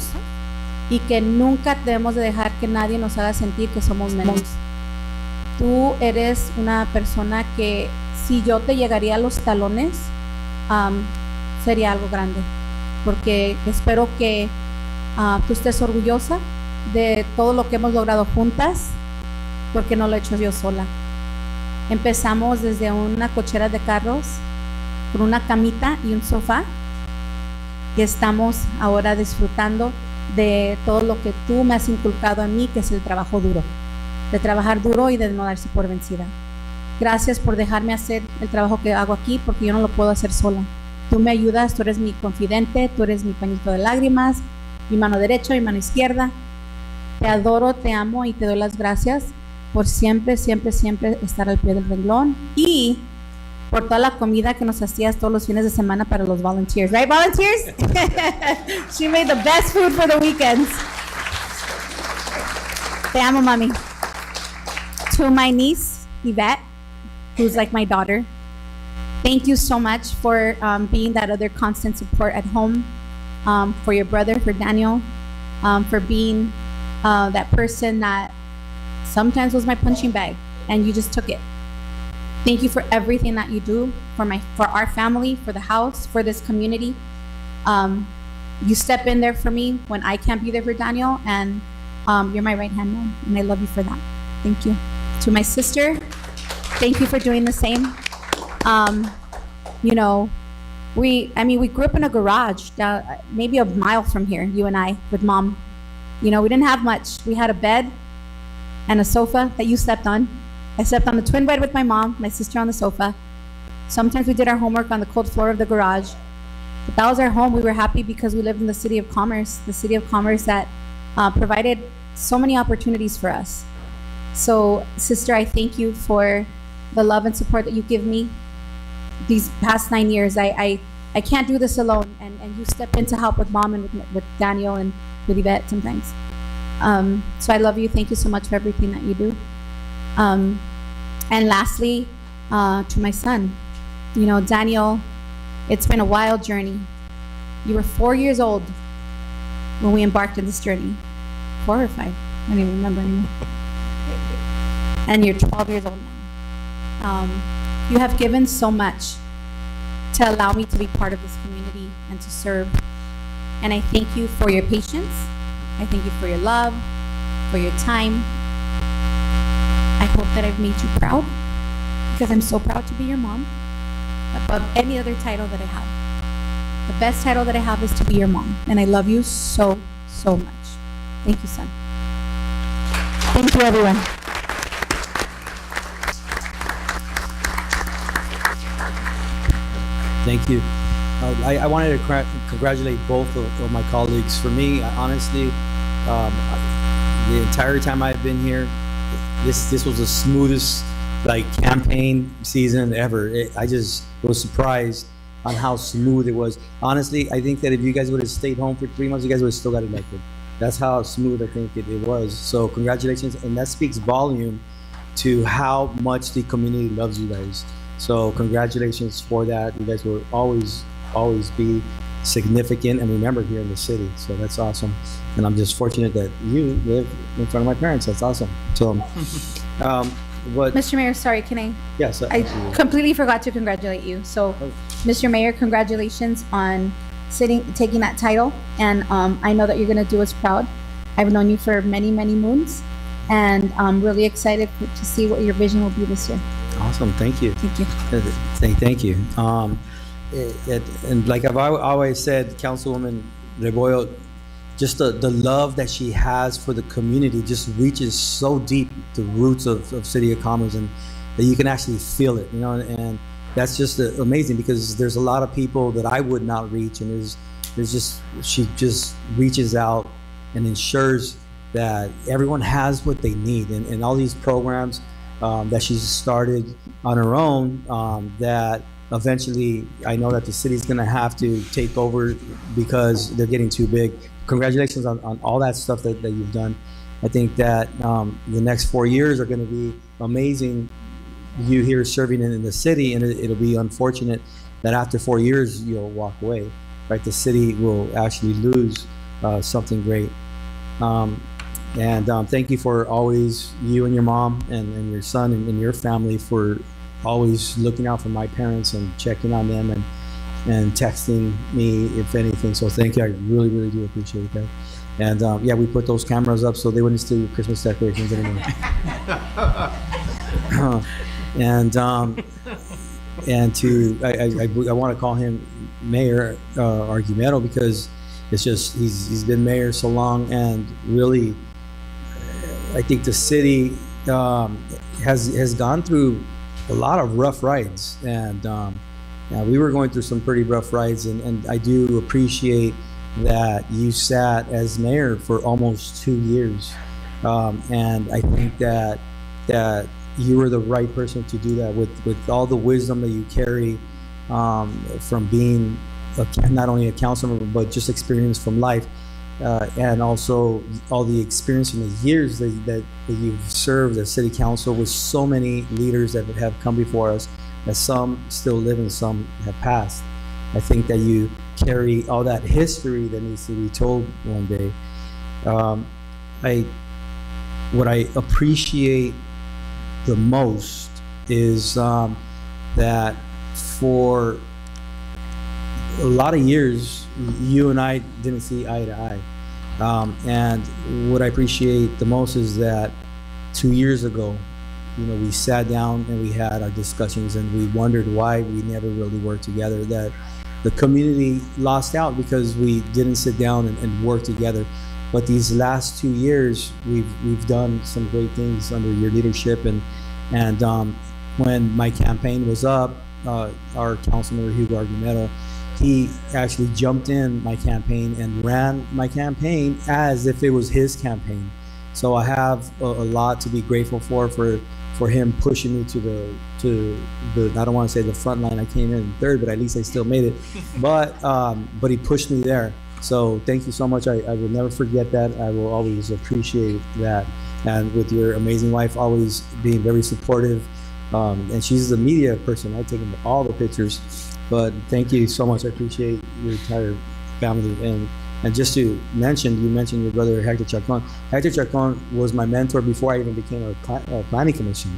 y que nunca debemos de dejar que nadie nos haga sentir que somos menos. Tú eres una persona que si yo te llegaría a los talones, sería algo grande, porque espero que tú estés orgullosa de todo lo que hemos logrado juntas, porque no lo he hecho yo sola. Empezamos desde una cochera de carros con una camita y un sofá y estamos ahora disfrutando de todo lo que tú me has inculcado a mí, que es el trabajo duro, de trabajar duro y de no darse por vencida. Gracias por dejarme hacer el trabajo que hago aquí, porque yo no lo puedo hacer sola. Tú me ayudas, tú eres mi confidente, tú eres mi pañito de lágrimas, mi mano derecha, mi mano izquierda. Te adoro, te amo y te doy las gracias por siempre, siempre, siempre estar al pie del renglón y por toda la comida que nos hacías todos los fines de semana para los volunteers. Right, volunteers? She made the best food for the weekends. Te amo, mami. To my niece, Yvette, who's like my daughter, thank you so much for being that other constant support at home, for your brother, for Daniel, for being that person that sometimes was my punching bag and you just took it. Thank you for everything that you do for our family, for the house, for this community. You step in there for me when I can't be there for Daniel, and you're my right hand man, and I love you for that. Thank you. To my sister, thank you for doing the same. You know, we grew up in a garage down, maybe a mile from here, you and I, with Mom. You know, we didn't have much. We had a bed and a sofa that you slept on. I slept on the twin bed with my mom, my sister on the sofa. Sometimes we did our homework on the cold floor of the garage. But that was our home. We were happy because we lived in the city of commerce that provided so many opportunities for us. So, sister, I thank you for the love and support that you give me these past 9 years. I can't do this alone, and you step in to help with Mom and with Daniel and with Yvette sometimes. So I love you. Thank you so much for everything that you do. And lastly, to my son, you know, Daniel, it's been a wild journey. You were 4 years old when we embarked on this journey. 4 or 5, I don't even remember anymore. And you're 12 years old now. You have given so much to allow me to be part of this community and to serve. And I thank you for your patience. I thank you for your love, for your time. I hope that I've made you proud, because I'm so proud to be your mom, above any other title that I have. The best title that I have is to be your mom, and I love you so, so much. Thank you, son. Thank you, everyone. Thank you. I wanted to congratulate both of my colleagues. For me, honestly, the entire time I've been here, this was the smoothest campaign season ever. I just was surprised on how smooth it was. Honestly, I think that if you guys would have stayed home for 3 months, you guys would have still got elected. That's how smooth I think it was. So congratulations, and that speaks volume to how much the community loves you guys. So congratulations for that. You guys will always be significant and remembered here in the city. So that's awesome. And I'm just fortunate that you live in front of my parents. That's awesome. So, but Mr. Mayor, sorry, can I? yes, I completely forgot to congratulate you. So, Mr. Mayor, congratulations on taking that title. And I know that you're going to do us proud. I've known you for many, many moons, and I'm really excited to see what your vision will be this year. Awesome. Thank you. Thank you. Thank you. And like I've always said, Councilwoman Rebollo, just the love that she has for the community just reaches so deep, the roots of City of Commerce, and that you can actually feel it, you know, and that's just amazing, because there's a lot of people that I would not reach, and she just reaches out and ensures that everyone has what they need, and all these programs that she's started on her own, that eventually I know that the city's gonna have to take over because they're getting too big. Congratulations on all that stuff that you've done. I think that the next 4 years are gonna be amazing, you here serving in the city, and it'll be unfortunate that after 4 years you'll walk away, right? The city will actually lose something great. And thank you for always, you and your mom and your son and your family, for always looking out for my parents and checking on them and texting me if anything. So thank you. I really, really do appreciate that. And yeah, we put those cameras up so they wouldn't steal your Christmas decorations anymore. And I want to call him Mayor Argumedo, because it's just he's been mayor so long, and really I think the city has gone through a lot of rough rides, and we were going through some pretty rough rides, and I do appreciate that you sat as mayor for almost 2 years, and I think that you were the right person to do that with all the wisdom that you carry from being not only a council member, but just experience from life, and also all the experience in the years that you've served as city council with so many leaders that have come before us, that some still live and some have passed. I think that you carry all that history that needs to be told one day. What I appreciate the most is that for a lot of years, you and I didn't see eye to eye. And what I appreciate the most is that 2 years ago, we sat down and we had our discussions, and we wondered why we never really worked together, that the community lost out because we didn't sit down and work together. But these last 2 years, we've done some great things under your leadership, and when my campaign was up, our councilmember Hugo Argumedo, he actually jumped in my campaign and ran my campaign as if it was his campaign. So I have a lot to be grateful for him pushing me to the I don't want to say the front line. I came in third, but at least I still made it. But he pushed me there. So thank you so much. I will never forget that. I will always appreciate that. And with your amazing wife always being very supportive, and she's the media person. I take all the pictures. But thank you so much. I appreciate your entire family. And just to mention, you mentioned your brother Hector Chacon. Hector Chacon was my mentor before I even became a planning commissioner.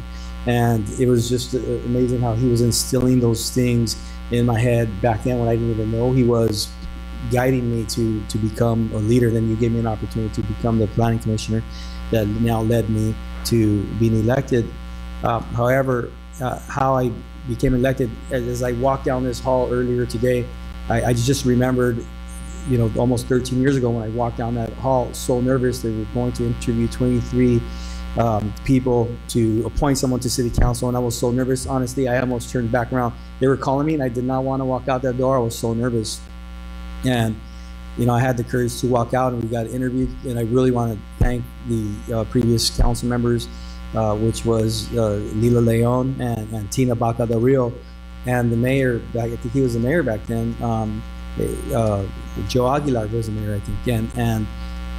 And it was just amazing how he was instilling those things in my head back then when I didn't even know he was guiding me to become a leader. Then you gave me an opportunity to become the planning commissioner that now led me to being elected. However, how I became elected, as I walked down this hall earlier today, I just remembered, almost 13 years ago when I walked down that hall, so nervous. They were going to interview 23 people to appoint someone to city council, and I was so nervous. Honestly, I almost turned back around. They were calling me, and I did not want to walk out that door. I was so nervous. And, I had the courage to walk out, and we got interviewed. And I really want to thank the previous council members, which was Lila Leon and Tina Baca del Rio, and the mayor. I think he was the mayor back then. Joe Aguilar was the mayor, I think. And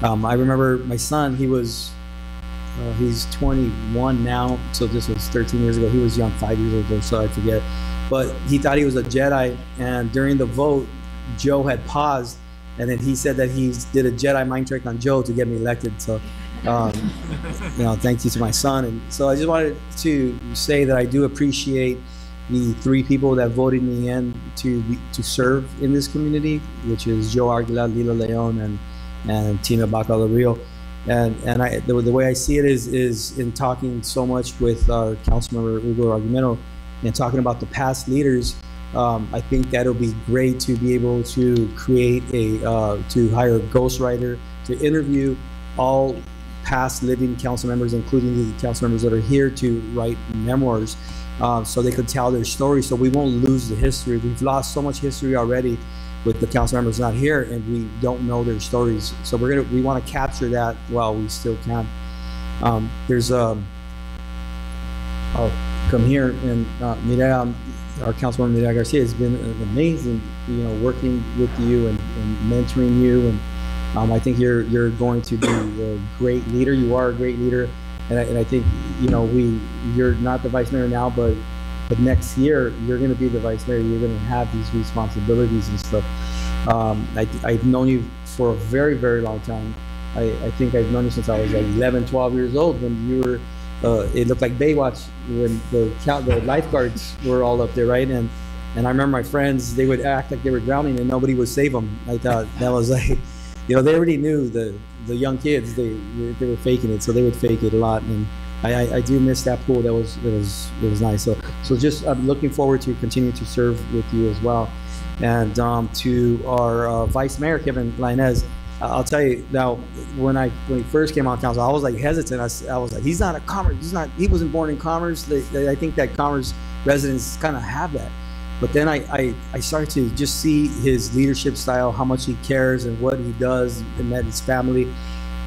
I remember my son. He's 21 now, so this was 13 years ago. He was young, 5 years old, so I forget. But he thought he was a Jedi, and during the vote, Joe had paused, and then he said that he did a Jedi mind trick on Joe to get me elected. So, thank you to my son. And so I just wanted to say that I do appreciate the 3 people that voted me in to serve in this community, which is Joe Aguilar, Lila Leon, and Tina Baca del Rio. And the way I see it is in talking so much with our councilmember Hugo Argumedo and talking about the past leaders. I think that'll be great to be able to create to hire a ghostwriter to interview all past living council members, including the council members that are here, to write memoirs, so they could tell their story, so we won't lose the history. We've lost so much history already with the council members not here, and we don't know their stories. So we want to capture that while we still can. I'll come here, and Mireya, our councilwoman Mireya Garcia, has been amazing, working with you and mentoring you, and I think you're going to be a great leader. You are a great leader, and I think you're not the vice mayor now, but next year you're going to be the vice mayor. You're going to have these responsibilities and stuff. I've known you for a very, very long time. I think I've known you since I was like 11, 12 years old, when you were. It looked like Baywatch when the lifeguards were all up there, right? And I remember my friends, they would act like they were drowning and nobody would save them. I thought that was like, they already knew the young kids, they were faking it, so they would fake it a lot. And I do miss that pool. It was nice. So just I'm looking forward to continue to serve with you as well. And to our Vice Mayor Kevin Lainez, I'll tell you now, when he first came on council, I was like hesitant. I was like, he's not a Commerce. He wasn't born in Commerce. I think that Commerce residents kind of have that. But then I started to just see his leadership style, how much he cares and what he does, and met his family.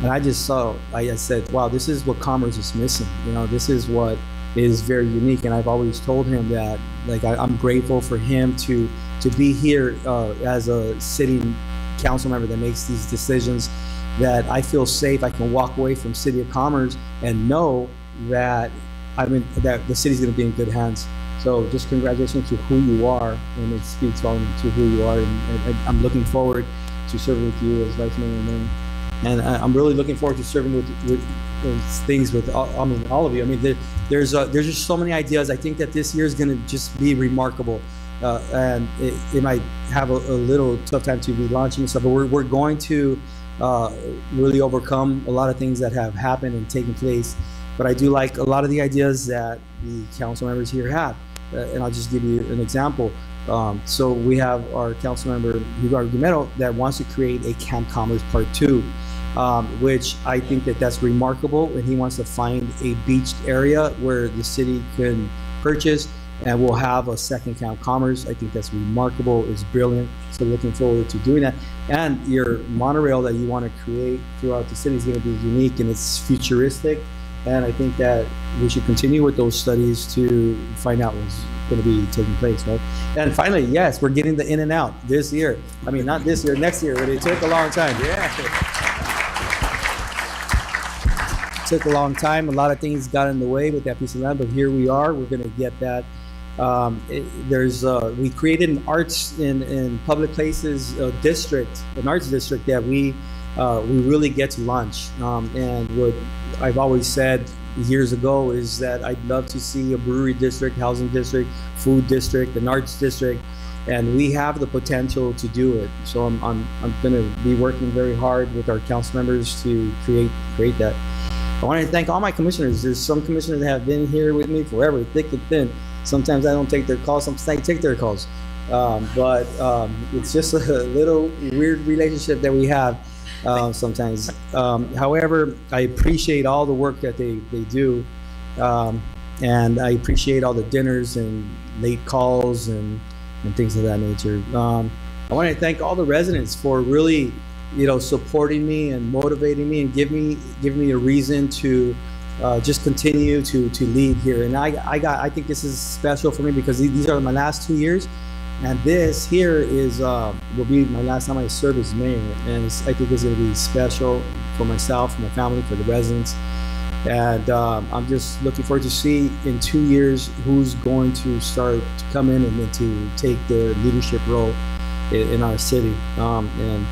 And I just saw, I said, wow, this is what Commerce is missing. This is what is very unique. And I've always told him that, I'm grateful for him to be here as a sitting council member that makes these decisions, that I feel safe. I can walk away from City of Commerce and know that that the city's going to be in good hands. So just congratulations to who you are, and it speaks volume to who you are. And I'm looking forward to serving with you as Vice Mayor, and I'm really looking forward to serving with things with all of you. There's just so many ideas. I think that this year is going to just be remarkable. And it might have a little tough time to be launching stuff, but we're going to really overcome a lot of things that have happened and taken place but I do like a lot of the ideas that the council members here have. And I'll just give you an example. So we have our council member, Hugo Argumedo, that wants to create a Camp Commerce Part 2, which I think that that's remarkable. And he wants to find a beached area where the city can purchase, and we'll have a second Camp Commerce. I think that's remarkable. It's brilliant. So looking forward to doing that. And your monorail that you want to create throughout the city is going to be unique, and it's futuristic. And I think that we should continue with those studies to find out what's going to be taking place, right? And finally, yes, we're getting the in and out this year. I mean, not this year, next year, but it took a long time. Yeah. It took a long time. A lot of things got in the way with that piece of land, but here we are. We're going to get that. We created an arts in public places district, an arts district that we really get to launch. And what I've always said years ago is that I'd love to see a brewery district, housing district, food district, an arts district, and we have the potential to do it. So I'm going to be working very hard with our council members to create that. I want to thank all my commissioners. There's some commissioners that have been here with me forever, thick and thin. Sometimes I don't take their calls, sometimes I take their calls. But it's just a little weird relationship that we have sometimes. However, I appreciate all the work that they do. And I appreciate all the dinners and late calls and things of that nature. I want to thank all the residents for really, supporting me and motivating me and give me a reason to just continue to lead here. And I think this is special for me because these are my last 2 years, and this here will be my last time I serve as mayor. And I think it's going to be special for myself, for my family, for the residents. And I'm just looking forward to see in 2 years who's going to start to come in and to take their leadership role in our city. And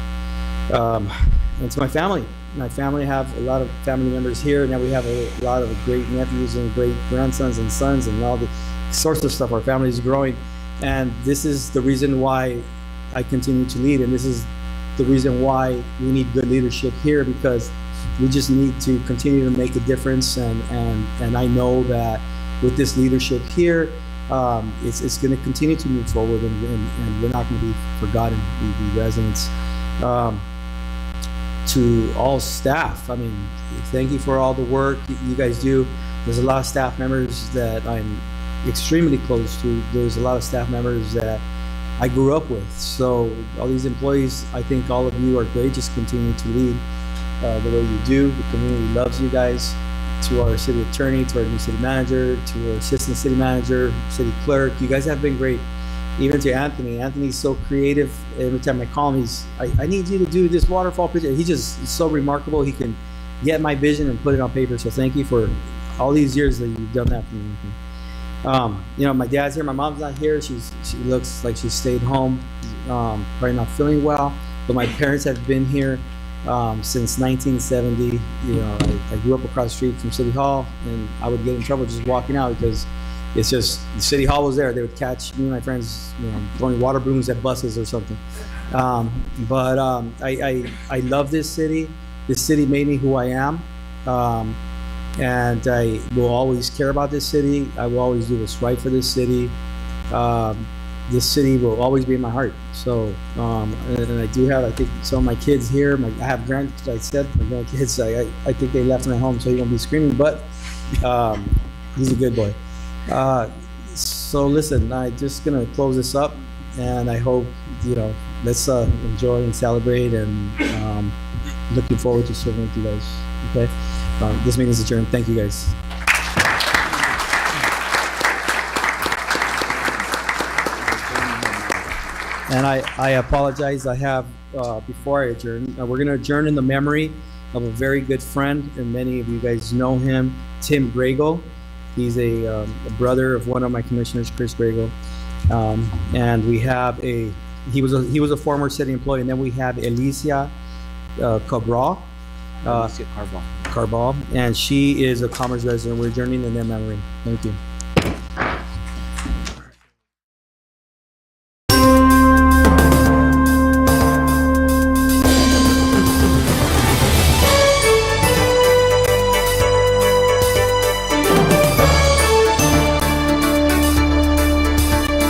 to my family. My family have a lot of family members here. Now we have a lot of great nephews and great grandsons and sons and all the sorts of stuff. Our family is growing. And this is the reason why I continue to lead. And this is the reason why we need good leadership here, because we just need to continue to make a difference. And I know that with this leadership here, it's going to continue to move forward, and we're not going to be forgotten, the residents. To all staff, I mean, thank you for all the work you guys do. There's a lot of staff members that I'm extremely close to. There's a lot of staff members that I grew up with. So all these employees, I think all of you are great. Just continue to lead the way you do. The community loves you guys. To our city attorney, to our new city manager, to our assistant city manager, city clerk, you guys have been great. Even to Anthony. Anthony's so creative. Every time I call him, I need you to do this waterfall picture. He just is so remarkable. He can get my vision and put it on paper. So thank you for all these years that you've done that for me. My dad's here. My mom's not here. She looks like she stayed home, probably not feeling well. But my parents have been here since 1970. I grew up across the street from City Hall, and I would get in trouble just walking out because it's just, the City Hall was there. They would catch me and my friends, throwing water balloons at buses or something. But I love this city. This city made me who I am. And I will always care about this city. I will always do what's right for this city. This city will always be in my heart. So, and I do have, I think, some of my kids here. I have my grandkids. I think they left my home, so he won't be screaming, but he's a good boy. So listen, I'm just gonna close this up, and I hope, let's enjoy and celebrate, and looking forward to serving with you guys. Okay, this meeting is adjourned. Thank you guys. And I apologize. I have before I adjourn, we're gonna adjourn in the memory of a very good friend, and many of you guys know him, Tim Grego. He's a brother of one of my commissioners, Chris Grego, and we have he was a former city employee, and then we have Alicia Cabral, and she is a Commerce resident. We're adjourning in their memory. Thank you.